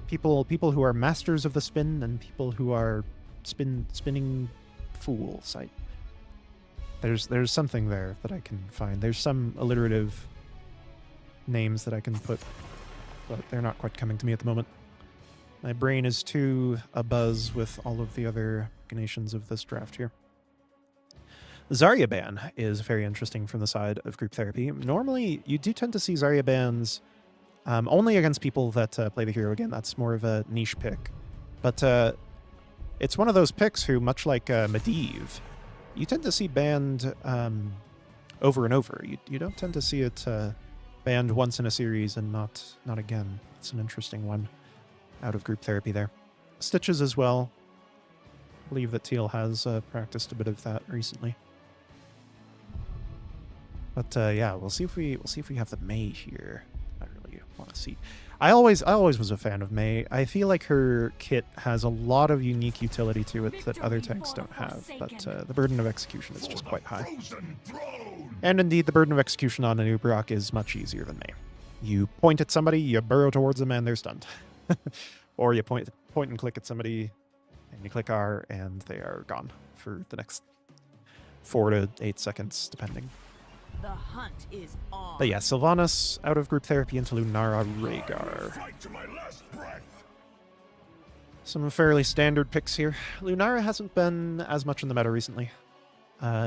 People who are masters of the spin, and people who are spinning fools. There's something there that I can find. There's some alliterative names that I can put, but they're not quite coming to me at the moment. My brain is too abuzz with all of the other nations of this draft here. Zarya ban is very interesting from the side of group therapy. Normally, you do tend to see Zarya bans only against people that play the hero again. That's more of a niche pick. But it's one of those picks who, much like Medivh, you tend to see banned over and over. You don't tend to see it banned once in a series and not again. It's an interesting one out of group therapy there. Stitches as well. I believe that Teal has practiced a bit of that recently. But yeah, we'll see if we have the Mei here. I really want to see. I always was a fan of Mei. I feel like her kit has a lot of unique utility to it that other tanks don't have, but the burden of execution is just quite high. And indeed, the burden of execution on an Uberak is much easier than Mei. You point at somebody, you burrow towards them, and they're stunned. Or you point and click at somebody, and you click R, and they are gone for the next 4 to 8 seconds, depending. The hunt is on. But yeah, Sylvanas out of group therapy into Lunara Rhaegar. Some fairly standard picks here. Lunara hasn't been as much in the meta recently.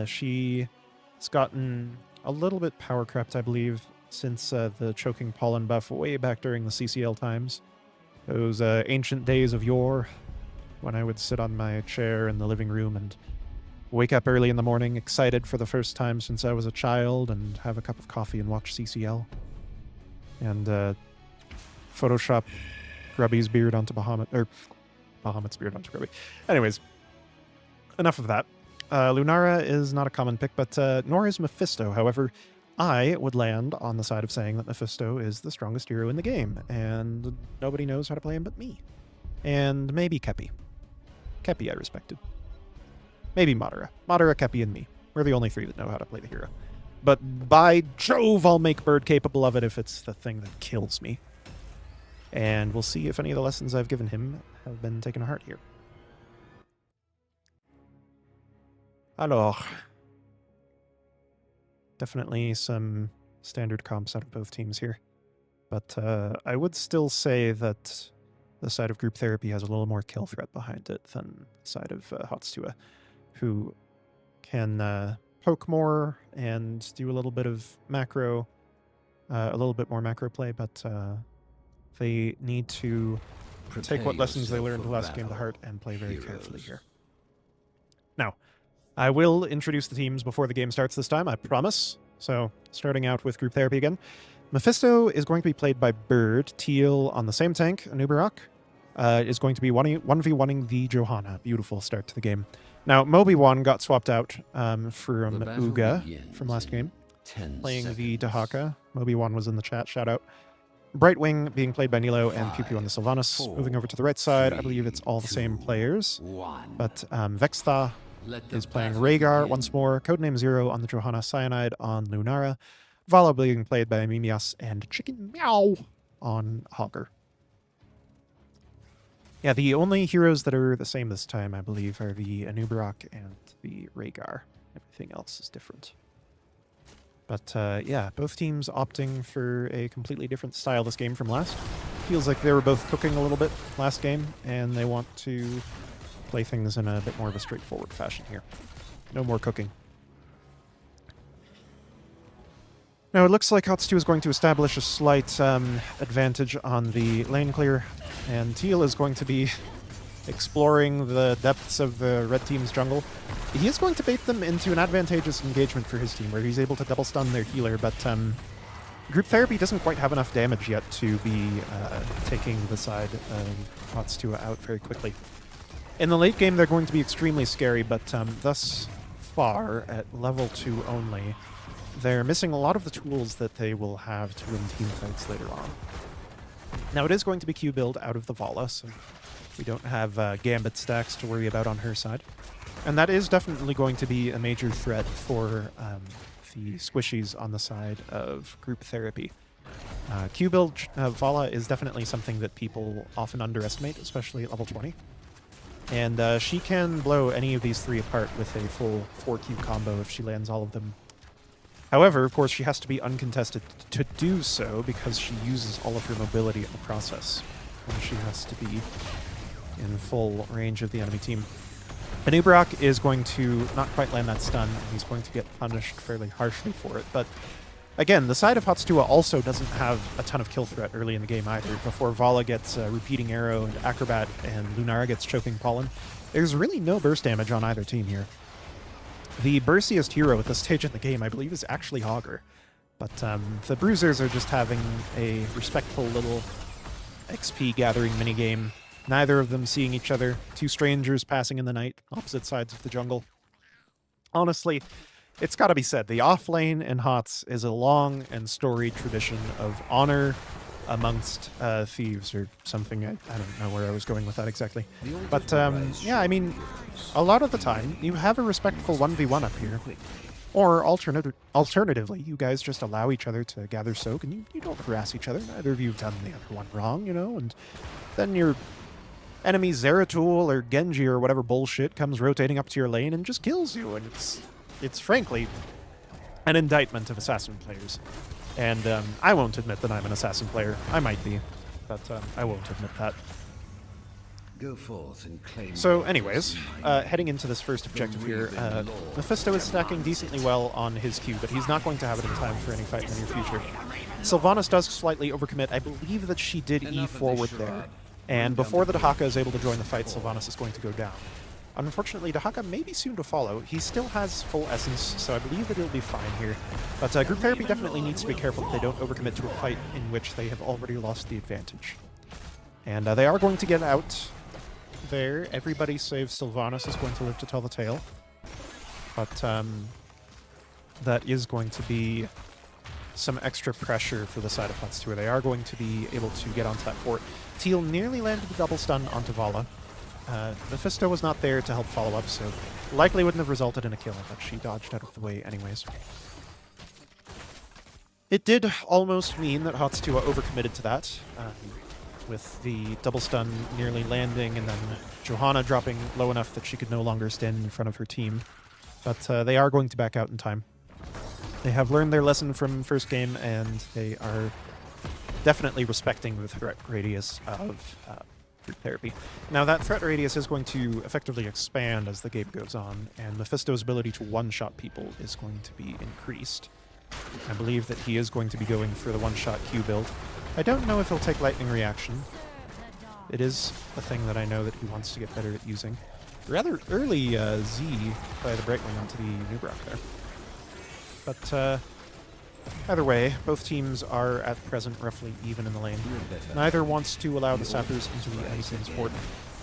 She has gotten a little bit power crept, I believe, since the choking pollen buff way back during the CCL times. Those ancient days of yore, when I would sit on my chair in the living room and wake up early in the morning, excited for the first time since I was a child, and have a cup of coffee and watch CCL. And Photoshop Grubby's beard onto Bahamut, or Bahamut's beard onto Grubby. Anyways, enough of that. Lunara is not a common pick, but nor is Mephisto. However, I would land on the side of saying that Mephisto is the strongest hero in the game, and nobody knows how to play him but me. And maybe Kepi. Kepi I respected. Maybe Madara. Madara, Kepi, and me. We're the only three that know how to play the hero. But by Jove, I'll make Bird capable of it if it's the thing that kills me. And we'll see if any of the lessons I've given him have been taken to heart here. Alors. Definitely some standard comps out of both teams here. But I would still say that the side of group therapy has a little more kill threat behind it than the side of HotS, Tuah, who can poke more and do a little bit of macro, a little bit more macro play, but they need to take what lessons they learned last game to heart and play very carefully here. Now, I will introduce the teams before the game starts this time, I promise. So, starting out with group therapy again. Mephisto is going to be played by Bird. Teal on the same tank, Anubarak, is going to be 1v1ing the Johanna. Beautiful start to the game. Now, Moby1 got swapped out from Uga from last game, playing the Dahaka. Moby1 was in the chat, shout out. Brightwing being played by Nilo and Pew Pew on the Sylvanas. Moving over to the right side, I believe it's all the same players. But Vextha is playing Rhaegar once more. Codename Zero on the Johanna. Cyanide on Lunara. Vala being played by Mimias and Chicken Meow on Hogger. Yeah, the only heroes that are the same this time, I believe, are the Anubarak and the Rhaegar. Everything else is different. But yeah, both teams opting for a completely different style this game from last. Feels like they were both cooking a little bit last game, and they want to play things in a bit more of a straightforward fashion here. No more cooking. Now, it looks like HotS is going to establish a slight advantage on the lane clear, and Teal is going to be exploring the depths of the red team's jungle. He is going to bait them into an advantageous engagement for his team, where he's able to double stun their healer, but group therapy doesn't quite have enough damage yet to be taking the side of HotS out very quickly. In the late game, they're going to be extremely scary, but thus far, at level 2 only, they're missing a lot of the tools that they will have to win team fights later on. Now, it is going to be Q build out of the Vala, so we don't have Gambit stacks to worry about on her side. And that is definitely going to be a major threat for the squishies on the side of group therapy. Q build Vala is definitely something that people often underestimate, especially at level 20. And she can blow any of these three apart with a full 4Q combo if she lands all of them. However, of course, she has to be uncontested to do so because she uses all of her mobility in the process. And she has to be in full range of the enemy team. Anubarak is going to not quite land that stun, and he's going to get punished fairly harshly for it. But again, the side of HotS also doesn't have a ton of kill threat early in the game either. Before Vala gets Repeating Arrow and Acrobat and Lunara gets Choking Pollen, there's really no burst damage on either team here. The burstiest hero at this stage in the game, I believe, is actually Hogger. But the Bruisers are just having a respectful little XP gathering minigame. Neither of them seeing each other. Two strangers passing in the night, opposite sides of the jungle. Honestly, it's got to be said, the off-lane in HotS is a long and storied tradition of honor amongst thieves, or something. I don't know where I was going with that exactly. But yeah, I mean, a lot of the time, you have a respectful 1v1 up here. Or alternatively, you guys just allow each other to gather soak, and you don't harass each other. Neither of you have done the other one wrong, you know, and then your enemy Zeratul or Genji or whatever bullshit comes rotating up to your lane and just kills you, and it's frankly an indictment of assassin players. And I won't admit that I'm an assassin player. I might be, but I won't admit that. Go forth and claim So anyways, heading into this first objective here, Mephisto is stacking decently well on his Q, but he's not going to have it in time for any fight in the near future. Sylvanas does slightly overcommit. I believe that she did E forward there. And before the Dahaka is able to join the fight, Sylvanas is going to go down. Unfortunately, Dahaka may be soon to follow. He still has full essence, so I believe that he'll be fine here. But group therapy definitely needs to be careful that they don't overcommit to a fight in which they have already lost the advantage. And they are going to get out there. Everybody save Sylvanas is going to live to tell the tale. But that is going to be some extra pressure for the side of HotS Tuah. They are going to be able to get onto that fort. Teal nearly landed the double stun onto Vala. Mephisto was not there to help follow up, so likely wouldn't have resulted in a kill, but she dodged out of the way anyways. It did almost mean that HotS Tuah overcommitted to that, with the double stun nearly landing and then Johanna dropping low enough that she could no longer stand in front of her team. But they are going to back out in time. They have learned their lesson from first game, and they are definitely respecting the threat radius of group therapy. Now, that threat radius is going to effectively expand as the game goes on, and Mephisto's ability to one-shot people is going to be increased. I believe that he is going to be going for the one-shot Q build. I don't know if he'll take Lightning Reaction. It is a thing that I know that he wants to get better at using. Rather early Z by the Brightwing onto the Nubrock there. But either way, both teams are at present roughly even in the lane. Neither wants to allow the sappers into the Edison's fort.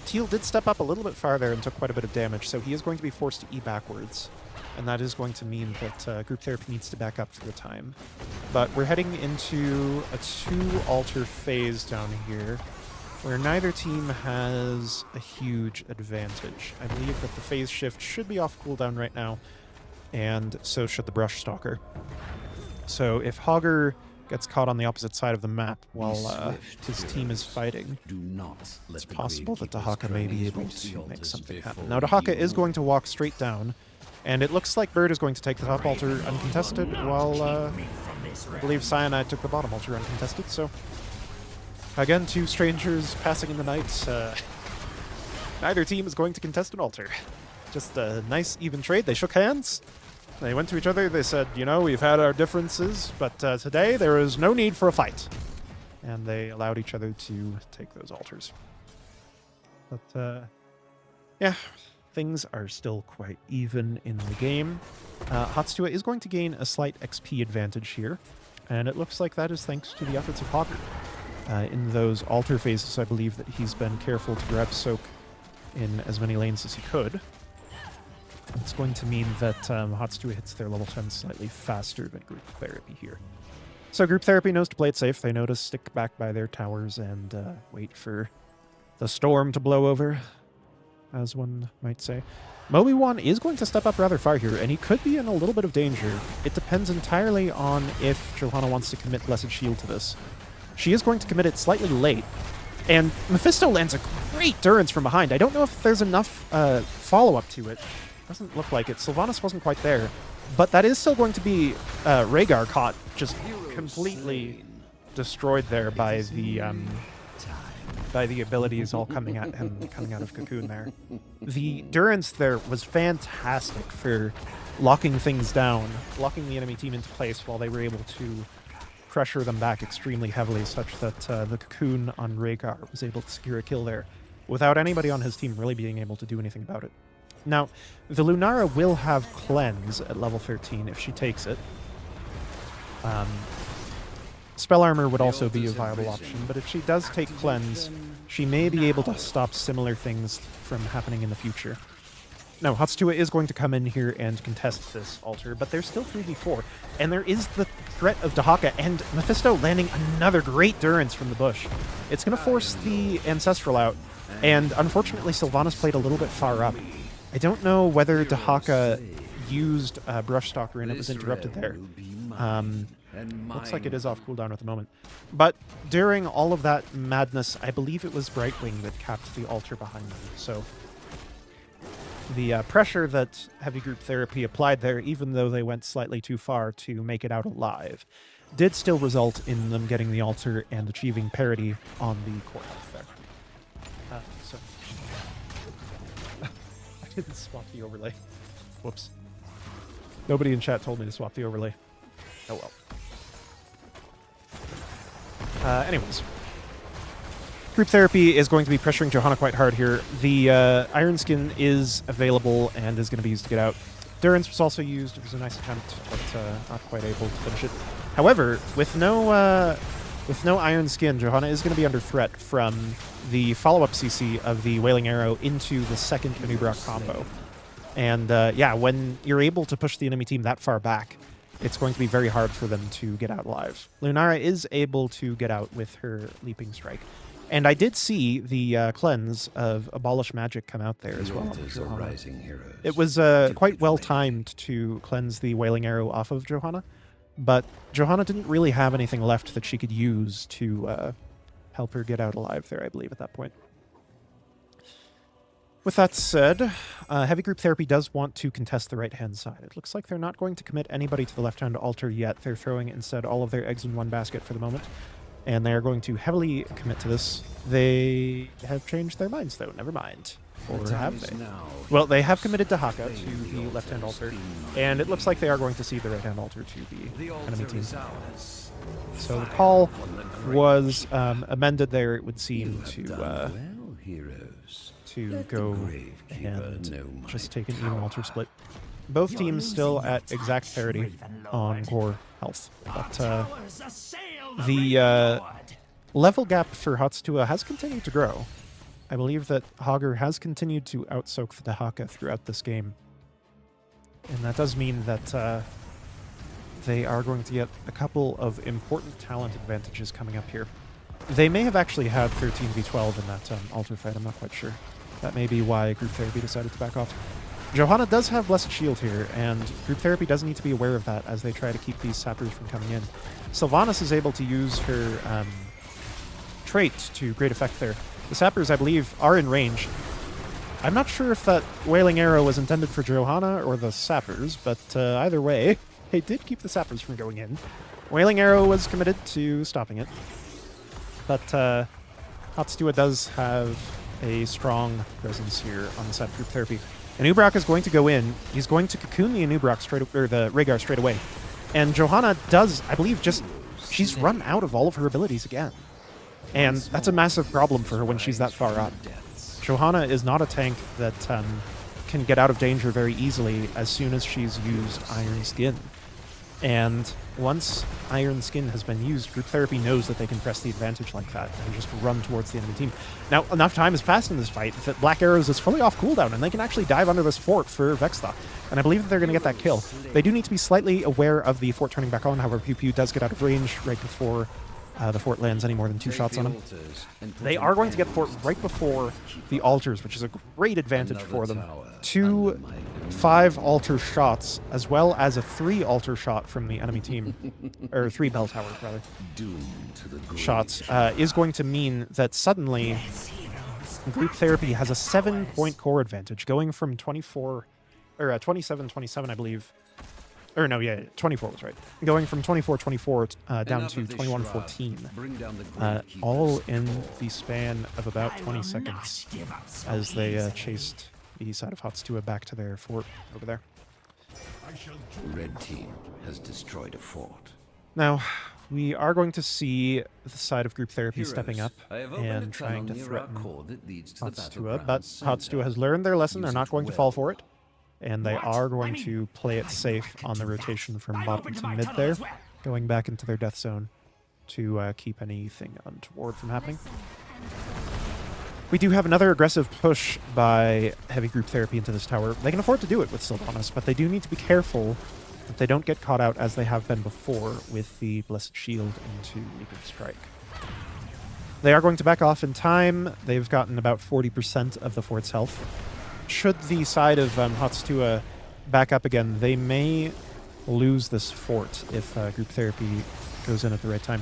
Teal did step up a little bit farther and took quite a bit of damage, so he is going to be forced to E backwards. And that is going to mean that group therapy needs to back up for the time. But we're heading into a 2-altar phase down here, where neither team has a huge advantage. I believe that the phase shift should be off cooldown right now, and so should the Brush Stalker. So if Hogger gets caught on the opposite side of the map while his team is fighting, it's possible that Dahaka may be able to make something happen. Now Dahaka is going to walk straight down, and it looks like Bird is going to take the top altar uncontested, while I believe Cyanide took the bottom altar uncontested. So again, two strangers passing in the night. Neither team is going to contest an altar. Just a nice even trade. They shook hands. They went to each other. They said, you know, we've had our differences, but today there is no need for a fight. And they allowed each other to take those altars. But yeah, things are still quite even in the game. HotS Tuah is going to gain a slight XP advantage here, and it looks like that is thanks to the efforts of Hogger. In those altar phases, I believe that he's been careful to grab Soak in as many lanes as he could. It's going to mean that HotS Tuah hits their level 10 slightly faster than group therapy here. So group therapy knows to play it safe. They know to stick back by their towers and wait for the storm to blow over, as one might say. Mobi1 is going to step up rather far here, and he could be in a little bit of danger. It depends entirely on if Johanna wants to commit Blessed Shield to this. She is going to commit it slightly late, and Mephisto lands a great Durance from behind. I don't know if there's enough follow-up to it. Doesn't look like it. Sylvanas wasn't quite there, but that is still going to be Rhaegar caught, just completely destroyed there by the abilities all coming at him, coming out of Cocoon there. The Durance there was fantastic for locking things down, locking the enemy team into place while they were able to pressure them back extremely heavily, such that the Cocoon on Rhaegar was able to secure a kill there without anybody on his team really being able to do anything about it. Now, the Lunara will have Cleanse at level 13 if she takes it. Spell Armor would also be a viable option, but if she does take Cleanse, she may be able to stop similar things from happening in the future. Now, HotS Tuah is going to come in here and contest this altar, but there's still 3v4, and there is the threat of Dahaka and Mephisto landing another great Durance from the bush. It's going to force the Ancestral out, and unfortunately Sylvanas played a little bit far up. I don't know whether Dahaka used Brush Stalker and it was interrupted there. Looks like it is off cooldown at the moment. But during all of that madness, I believe it was Brightwing that capped the altar behind them. So the pressure that Heavy Group Therapy applied there, even though they went slightly too far to make it out alive, did still result in them getting the altar and achieving parity on the core health there. So I didn't swap the overlay. Whoops. Nobody in chat told me to swap the overlay. Oh well. Anyways. Group Therapy is going to be pressuring Johanna quite hard here. The Iron Skin is available and is going to be used to get out. Durance was also used. It was a nice attempt, but not quite able to finish it. However, with no Iron Skin, Johanna is going to be under threat from the follow-up CC of the Wailing Arrow into the second Anubrock combo. And yeah, when you're able to push the enemy team that far back, it's going to be very hard for them to get out alive. Lunara is able to get out with her Leaping Strike. And I did see the cleanse of Abolish Magic come out there as well. It was quite well timed to cleanse the Wailing Arrow off of Johanna, but Johanna didn't really have anything left that she could use to help her get out alive there, I believe, at that point. With that said, Heavy Group Therapy does want to contest the right-hand side. It looks like they're not going to commit anybody to the left-hand altar yet. They're throwing instead all of their eggs in one basket for the moment. And they are going to heavily commit to this. They have changed their minds, though. Never mind. Or have they? Well, they have committed to Haka, to the left-hand altar. And it looks like they are going to cede the right-hand altar to the enemy team. So the call was amended there, it would seem, to go and just take an even altar split. Both teams still at exact parity on core health. But the level gap for HotS has continued to grow. I believe that Hogger has continued to outsoak the Dahaka throughout this game. And that does mean that they are going to get a couple of important talent advantages coming up here. They may have actually had 13v12 in that altar fight, I'm not quite sure. That may be why Group Therapy decided to back off. Johanna does have Blessed Shield here, and Group Therapy does need to be aware of that as they try to keep these sappers from coming in. Sylvanas is able to use her trait to great effect there. The sappers, I believe, are in range. I'm not sure if that Wailing Arrow was intended for Johanna or the sappers, but either way, they did keep the sappers from going in. Wailing Arrow was committed to stopping it. But HotS does have a strong presence here on the side of Group Therapy. Anubrock is going to go in. He's going to cocoon the Anubrock the Rhaegar straight away. And Johanna does, I believe, she's run out of all of her abilities again. And that's a massive problem for her when she's that far up. Johanna is not a tank that can get out of danger very easily as soon as she's used Iron Skin. And once Iron Skin has been used, Group Therapy knows that they can press the advantage like that and just run towards the enemy team. Now, enough time has passed in this fight that Black Arrows is fully off cooldown, and they can actually dive under this fort for Vextha. And I believe that they're going to get that kill. They do need to be slightly aware of the fort turning back on, however, Pew Pew does get out of range right before the fort lands any more than 2 shots on him. They are going to get the fort right before the altars, which is a great advantage for them. 2 5-altar shots, as well as a 3-altar shot from the enemy team, or 3 bell towers, rather, shots, is going to mean that suddenly Group Therapy has a 7-point core advantage, going from 24, or 27-27, I believe. Or no, yeah, 24 was right. Going from 24-24 down to 21-14, all in the span of about 20 seconds as they chased the side of HotS back to their fort over there. Red team has destroyed a fort. Now, we are going to see the side of Group Therapy stepping up and trying to threaten HotS, but HotS has learned their lesson. They're not going to fall for it. And they are going to play it safe on the rotation from bottom to mid there, going back into their death zone to keep anything untoward from happening. We do have another aggressive push by Heavy Group Therapy into this tower. They can afford to do it with Sylvanas, but they do need to be careful that they don't get caught out as they have been before with the Blessed Shield into Leaping Strike. They are going to back off in time. They've gotten about 40% of the fort's health. Should the side of HotS back up again, they may lose this fort if Group Therapy goes in at the right time.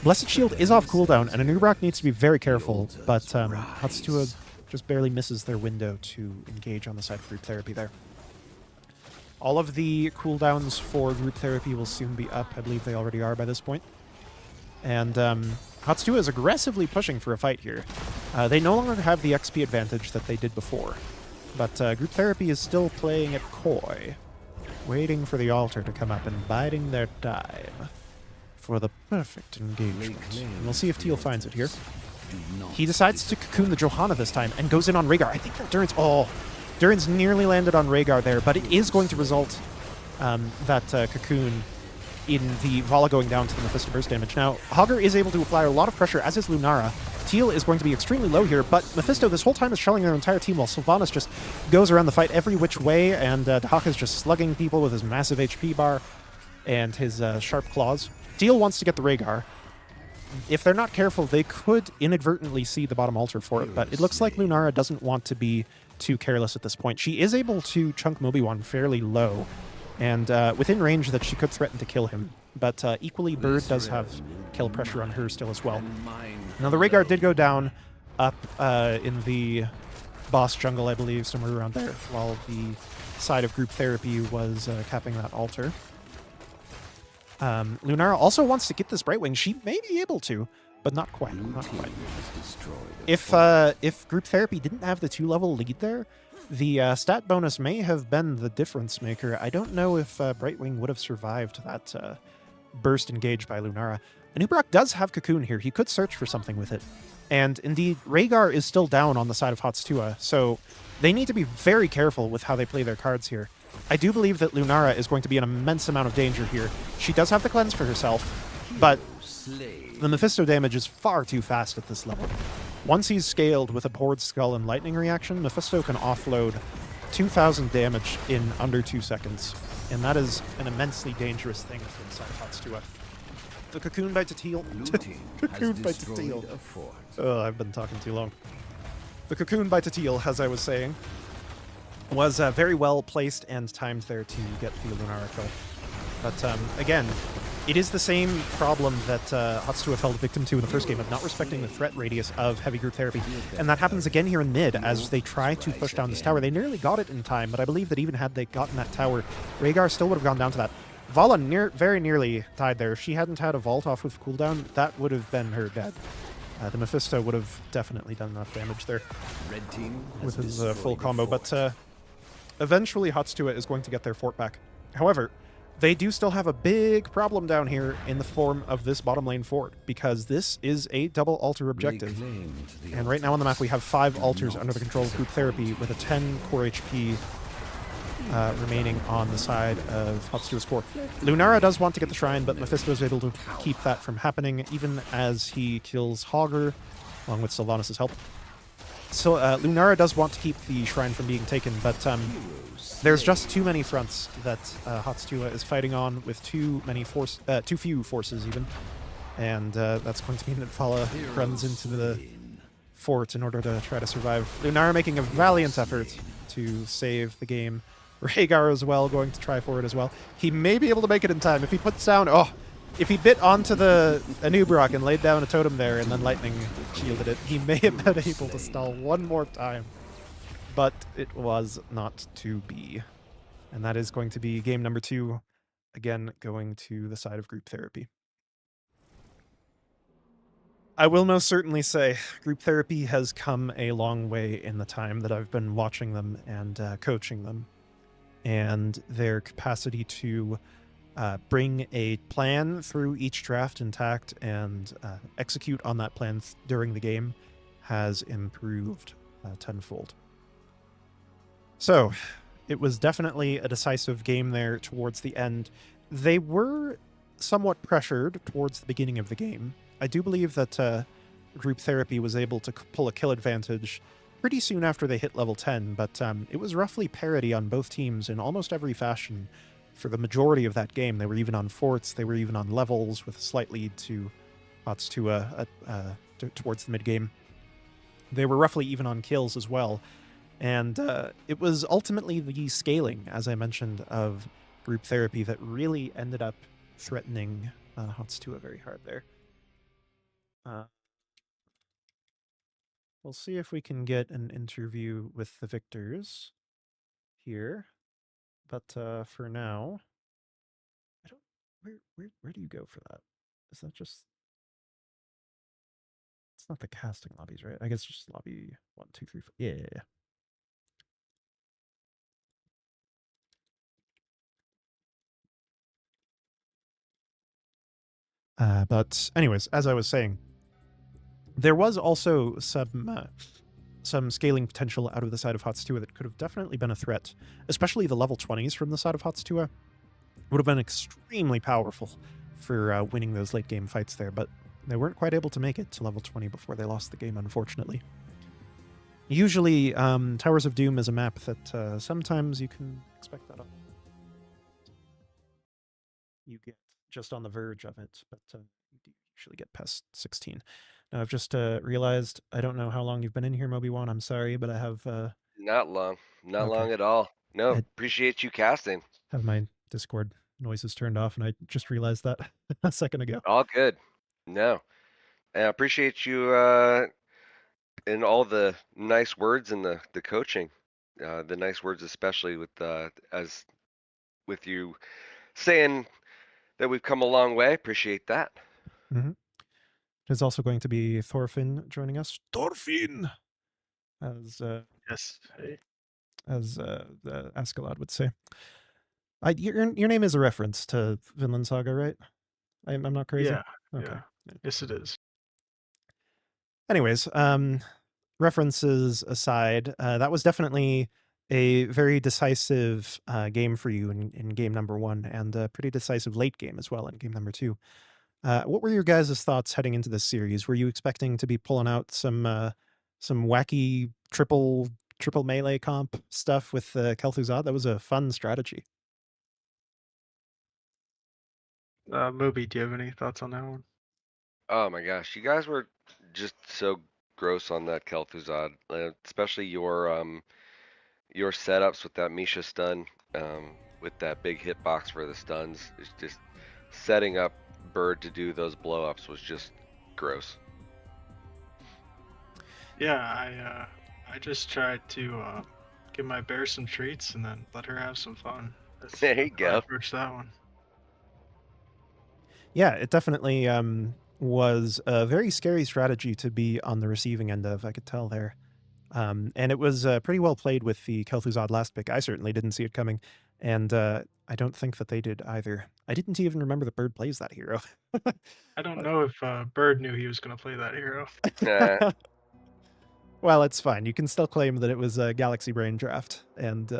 Blessed Shield is off cooldown, and Anubrock needs to be very careful, but HotS just barely misses their window to engage on the side of Group Therapy there. All of the cooldowns for Group Therapy will soon be up. I believe they already are by this point. And HotS is aggressively pushing for a fight here. They no longer have the XP advantage that they did before, but Group Therapy is still playing it coy, waiting for the altar to come up and biding their time for the perfect engagement. And we'll see if Teal finds it here. He decides to cocoon the Johanna this time and goes in on Rhaegar. I think that Durin's nearly landed on Rhaegar there, but it is going to result that cocoon in the Vala going down to the Mephisto burst damage. Now, Hogger is able to apply a lot of pressure, as is Lunara. Teal is going to be extremely low here, but Mephisto this whole time is shelling their entire team while Sylvanas just goes around the fight every which way, and Dahak is just slugging people with his massive HP bar and his sharp claws. Teal wants to get the Rhaegar. If they're not careful, they could inadvertently see the bottom altar for it, but it looks like Lunara doesn't want to be too careless at this point. She is able to chunk Mobi-Wan fairly low, and within range that she could threaten to kill him. But equally, Bird does have kill pressure on her still as well. Now, the Rhaegar did go down up in the boss jungle, I believe, somewhere around there, while the side of Group Therapy was capping that altar. Lunara also wants to get this Brightwing. She may be able to, but not quite. Not quite. If Group Therapy didn't have the 2-level lead there, the stat bonus may have been the difference maker. I don't know if Brightwing would have survived that burst engaged by Lunara. Anub'arak does have Cocoon here. He could search for something with it. And indeed, Rhaegar is still down on the side of HotS Tuah, so they need to be very careful with how they play their cards here. I do believe that Lunara is going to be an immense amount of danger here. She does have the cleanse for herself, but the Mephisto damage is far too fast at this level. Once he's scaled with a Poured Skull and Lightning reaction, Mephisto can offload 2,000 damage in under 2 seconds, and that is an immensely dangerous thing for the side of HotS Tuah. The Cocoon Bite to Teal. Cocoon Bite to Teal. Oh, I've been talking too long. The Cocoon Bite to Teal, as I was saying, was very well placed and timed there to get the Lunara kill. But again, it is the same problem that HotS Tuah fell victim to in the first game of not respecting the threat radius of heavy Group Therapy. And that happens again here in mid as they try to push down this tower. They nearly got it in time, but I believe that even had they gotten that tower, Rhaegar still would have gone down to that. Vala very nearly died there. If she hadn't had a vault off with cooldown, that would have been her dead. The Mephisto would have definitely done enough damage there with his full combo. But eventually HotS Tuah is going to get their fort back. However, they do still have a big problem down here in the form of this bottom lane fort, because this is a double altar objective. And right now on the map we have 5 altars under the control of Group Therapy with a 10 core HP remaining on the side of HotS Tuah's core. Lunara does want to get the shrine, but Mephisto is able to keep that from happening, even as he kills Hogger, along with Sylvanas' help. So Lunara does want to keep the shrine from being taken, but there's just too many fronts that HotS Tuah is fighting on with too few forces even, and that's going to mean that Vala runs into the fort in order to try to survive. Lunara making a valiant effort to save the game. Rhaegar as well going to try for it as well. He may be able to make it in time if he puts down. If he bit onto the Anub'arak and laid down a totem there and then lightning shielded it, he may have been able to stall one more time. But it was not to be. And that is going to be game number 2, again going to the side of Group Therapy. I will most certainly say Group Therapy has come a long way in the time that I've been watching them and coaching them. And their capacity to bring a plan through each draft intact and execute on that plan during the game has improved tenfold. So, it was definitely a decisive game there towards the end. They were somewhat pressured towards the beginning of the game. I do believe that Group Therapy was able to pull a kill advantage pretty soon after they hit level 10, but it was roughly parity on both teams in almost every fashion for the majority of that game. They were even on forts, they were even on levels, with a slight lead to HotS Tuah towards the mid-game. They were roughly even on kills as well. And it was ultimately the scaling, as I mentioned, of Group Therapy that really ended up threatening HotS Tuah very hard there. We'll see if we can get an interview with the victors here. But for now, I don't. Where do you go for that? Is that just? It's not the casting lobbies, right? I guess just lobby 1, 2, 3, 4. Yeah. But anyways, as I was saying, there was also some scaling potential out of the side of HotS Tuah that could have definitely been a threat, especially the level 20s from the side of HotS Tuah would have been extremely powerful for winning those late game fights there, but they weren't quite able to make it to level 20 before they lost the game, unfortunately. Usually, Towers of Doom is a map that sometimes you can expect that you get just on the verge of it, but you do usually get past 16. Now, I've just realized, I don't know how long you've been in here, Moby1. I'm sorry, but I have... Not long. Not okay. long at all. No, I appreciate you casting. have my Discord noises turned off, and I just realized that a second ago. All good. No. And I appreciate you and all the nice words and the coaching. The nice words especially as with you saying that we've come a long way. Appreciate that. Mm-hmm. There's also going to be Thorfinn joining us. Thorfinn! As Yes. Hey. as Askeladd would say. Your name is a reference to Vinland Saga, right? I'm not crazy? Yeah. Okay. Yeah. Yes, it is. Anyways, references aside, that was definitely a very decisive game for you in game number 1, and a pretty decisive late game as well in game number 2. What were your guys' thoughts heading into this series? Were you expecting to be pulling out some wacky triple melee comp stuff with Kel'Thuzad? That was a fun strategy. Moby, do you have any thoughts on that one? Oh my gosh, you guys were just so gross on that Kel'Thuzad, especially your setups with that Misha stun, with that big hitbox for the stuns. It's just setting up Bird to do those blow ups was just gross. Yeah, I just tried to give my bear some treats and then let her have some fun. There you how I go. approached that one. Yeah, it definitely was a very scary strategy to be on the receiving end of, I could tell there. And it was pretty well played with the Kel'Thuzad last pick. I certainly didn't see it coming, and I don't think that they did either. I didn't even remember that Bird plays that hero. I don't know if Bird knew he was going to play that hero. Well, it's fine. You can still claim that it was a Galaxy Brain draft, and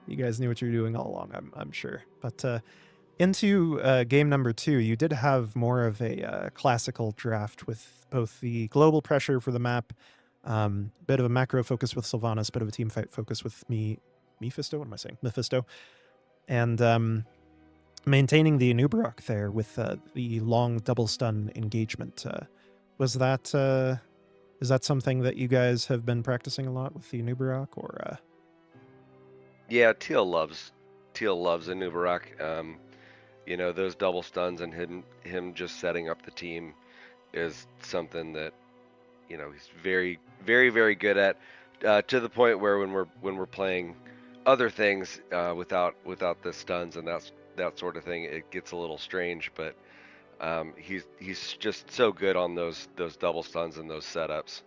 you guys knew what you were doing all along, I'm sure. But into game number 2, you did have more of a classical draft with both the global pressure for the map, bit of a macro focus with Sylvanas, bit of a team fight focus with Mephisto. What am I saying? Mephisto, and maintaining the Anubarak there with the long double stun engagement. Is that something that you guys have been practicing a lot with the Anubarak, or? Yeah, Teal loves Anubarak. You know, those double stuns and him just setting up the team is something that, you know, he's very, very, very good at, to the point where when we're playing other things without the stuns and that sort of thing, it gets a little strange. But he's just so good on those double stuns and those setups.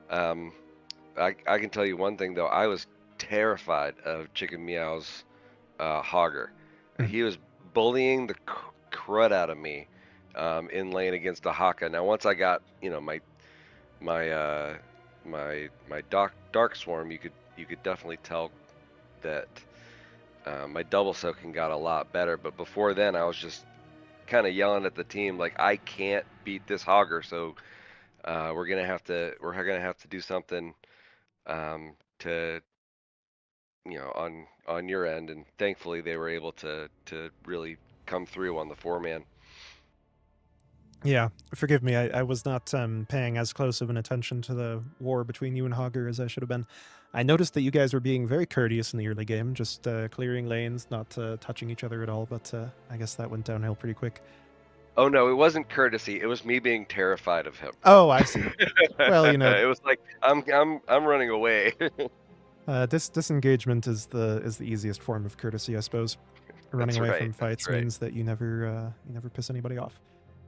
I can tell you one thing though, I was terrified of Chicken Meow's Hogger. He was bullying the crud out of me in lane against the Haka. Now once I got, you know, my dark swarm, you could definitely tell that my double soaking got a lot better. But before then, I was just kind of yelling at the team like, I can't beat this Hogger, so we're gonna have to do something to, you know, on your end. And thankfully they were able to really come through on the 4-man. Yeah, forgive me. I was not paying as close of an attention to the war between you and Hogger as I should have been. I noticed that you guys were being very courteous in the early game, just clearing lanes, not touching each other at all, but I guess that went downhill pretty quick. Oh no, it wasn't courtesy. It was me being terrified of him. Oh, I see. Well, you know, it was like I'm running away. disengagement is the easiest form of courtesy, I suppose. Running That's away right, from fights that's right. means that you never piss anybody off.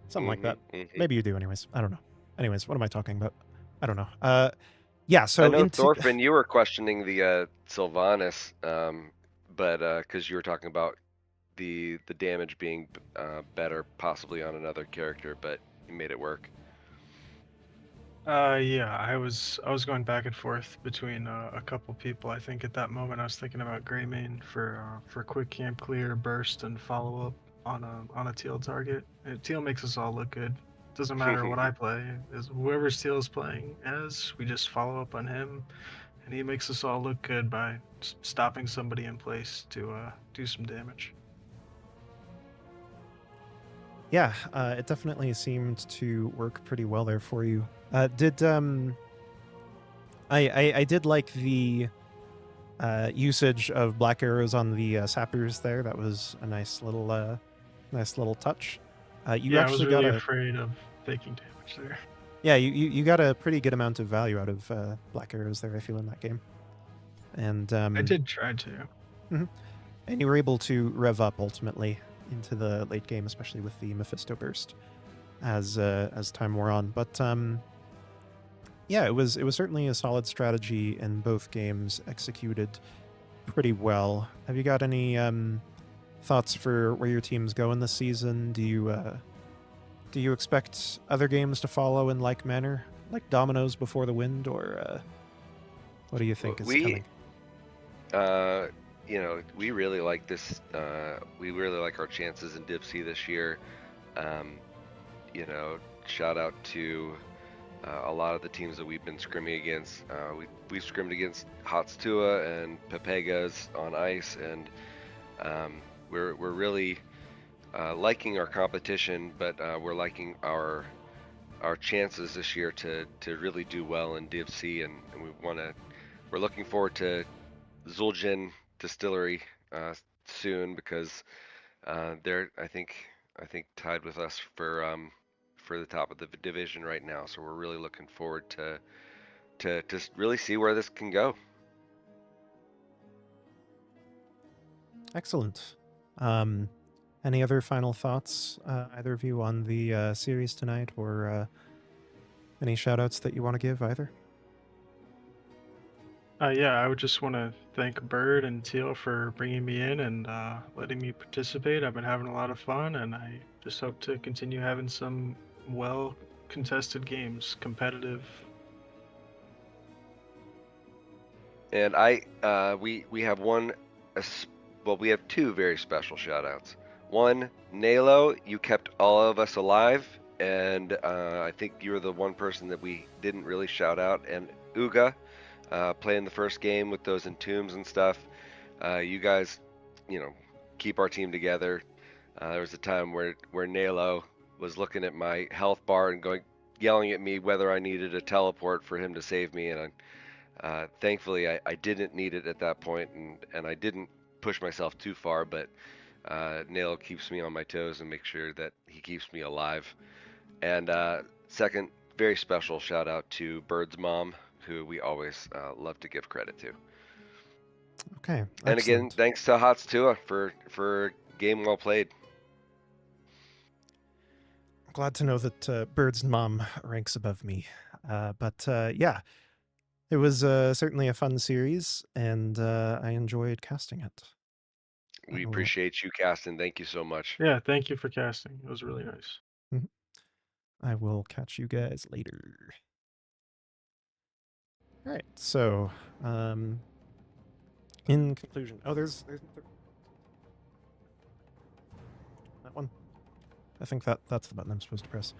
Something like that. Mhm. Maybe you do, anyways. I don't know. Anyways, what am I talking about? I don't know. Yeah, I so know into Thorfinn, you were questioning the Sylvanas, but because you were talking about the damage being better possibly on another character, but you made it work. Yeah, I was going back and forth between a couple people. I think at that moment I was thinking about Greymane for quick camp clear, burst, and follow up on a teal target. And teal makes us all look good. Doesn't matter what I play. Is whoever's teal is playing as, we just follow up on him, and he makes us all look good by stopping somebody in place to do some damage. yeah, it definitely seemed to work pretty well there for you. Did I did like the usage of black arrows on the sappers there. That was a nice little touch. You Yeah, I was actually got really a afraid of taking damage there. yeah, you got a pretty good amount of value out of black arrows there. I feel in that game, and I did try to. mhm. And you were able to rev up ultimately into the late game, especially with the Mephisto burst as time wore on. But yeah, it was certainly a solid strategy in both games, executed pretty well. Have you got any thoughts for where your teams go in this season? Do you expect other games to follow in like manner, like dominoes before the wind, or what do you think is We, coming? we really like this. We really like our chances in Div C this year. Um, shout out to a lot of the teams that we've been scrimming against. We've scrimmed against HotS Tuah and Pepegas on ice, and we're really liking our competition, but we're liking our chances this year to really do well in Div C, and we're looking forward to Zul'jin Distillery soon, because they're I think tied with us for the top of the division right now. So we're really looking forward to just really see where this can go. Excellent. Any other final thoughts, either of you, on the series tonight, or any shoutouts that you want to give either? Yeah, I would just want to thank Bird and Teal for bringing me in and letting me participate. I've been having a lot of fun, and I just hope to continue having some well contested games, competitive. And we have we have two very special shoutouts. One, Nalo, you kept all of us alive, and I think you were the one person that we didn't really shout out. And Uga, playing the first game with those entombs and stuff. You guys, keep our team together. There was a time where Nalo was looking at my health bar and yelling at me whether I needed a teleport for him to save me, and thankfully I didn't need it at that point, and I didn't push myself too far, but Nalo keeps me on my toes and makes sure that he keeps me alive. And second, very special shout out to Bird's mom, who we always love to give credit to. Okay, And again, excellent. thanks to HotS Tuah for game well played. Glad to know that Bird's mom ranks above me. But yeah, it was certainly a fun series, and I enjoyed casting it. We I will, appreciate you, Caston. Thank you so much. Yeah, thank you for casting. It was really nice. mhm. I will catch you guys later. All right. So, in conclusion, there's that one. I think that's the button I'm supposed to press.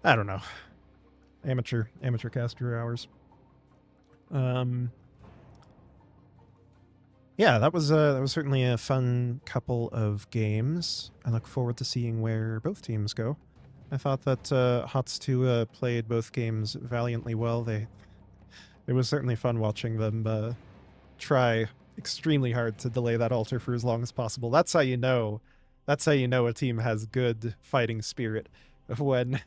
I don't know. Amateur caster hours. Yeah, that was certainly a fun couple of games. I look forward to seeing where both teams go. I thought that HotS 2 played both games valiantly well. It was certainly fun watching them try extremely hard to delay that altar for as long as possible. That's how you know. That's how you know a team has good fighting spirit. When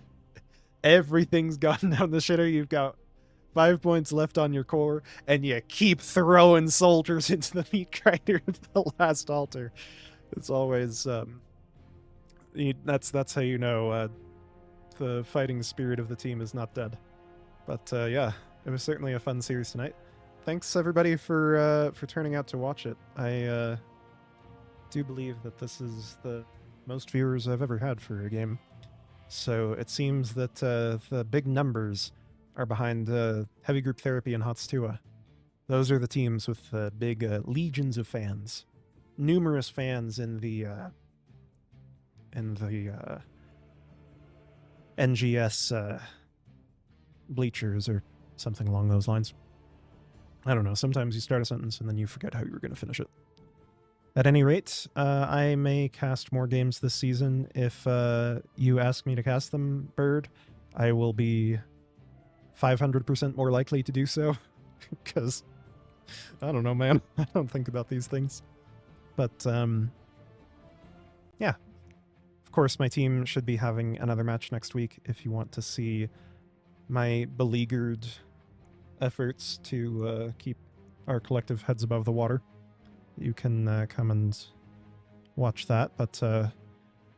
everything's gone down the shitter, you've got 5 points left on your core, and you keep throwing soldiers into the meat grinder at the last altar. It's always that's how you know the fighting spirit of the team is not dead. But yeah, it was certainly a fun series tonight. Thanks everybody for turning out to watch it. I do believe that this is the most viewers I've ever had for a game. So it seems that the big numbers are behind Heavy Group Therapy and HotS Tuah. Those are the teams with big legions of fans, numerous fans in the NGS bleachers or something along those lines. I don't know. Sometimes you start a sentence and then you forget how you were going to finish it. At any rate, I may cast more games this season. If you ask me to cast them, Bird, I will be 500% more likely to do so. Because, I don't know, man. I don't think about these things. But, yeah. Of course, my team should be having another match next week if you want to see my beleaguered efforts to keep our collective heads above the water. You can come and watch that, but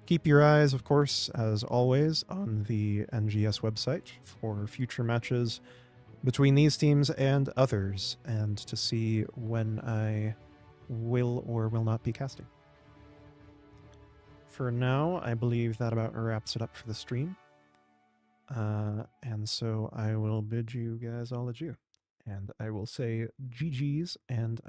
keep your eyes, of course, as always, on the NGS website for future matches between these teams and others, and to see when I will or will not be casting. For now, I believe that about wraps it up for the stream. And so I will bid you guys all adieu. And I will say GG's, and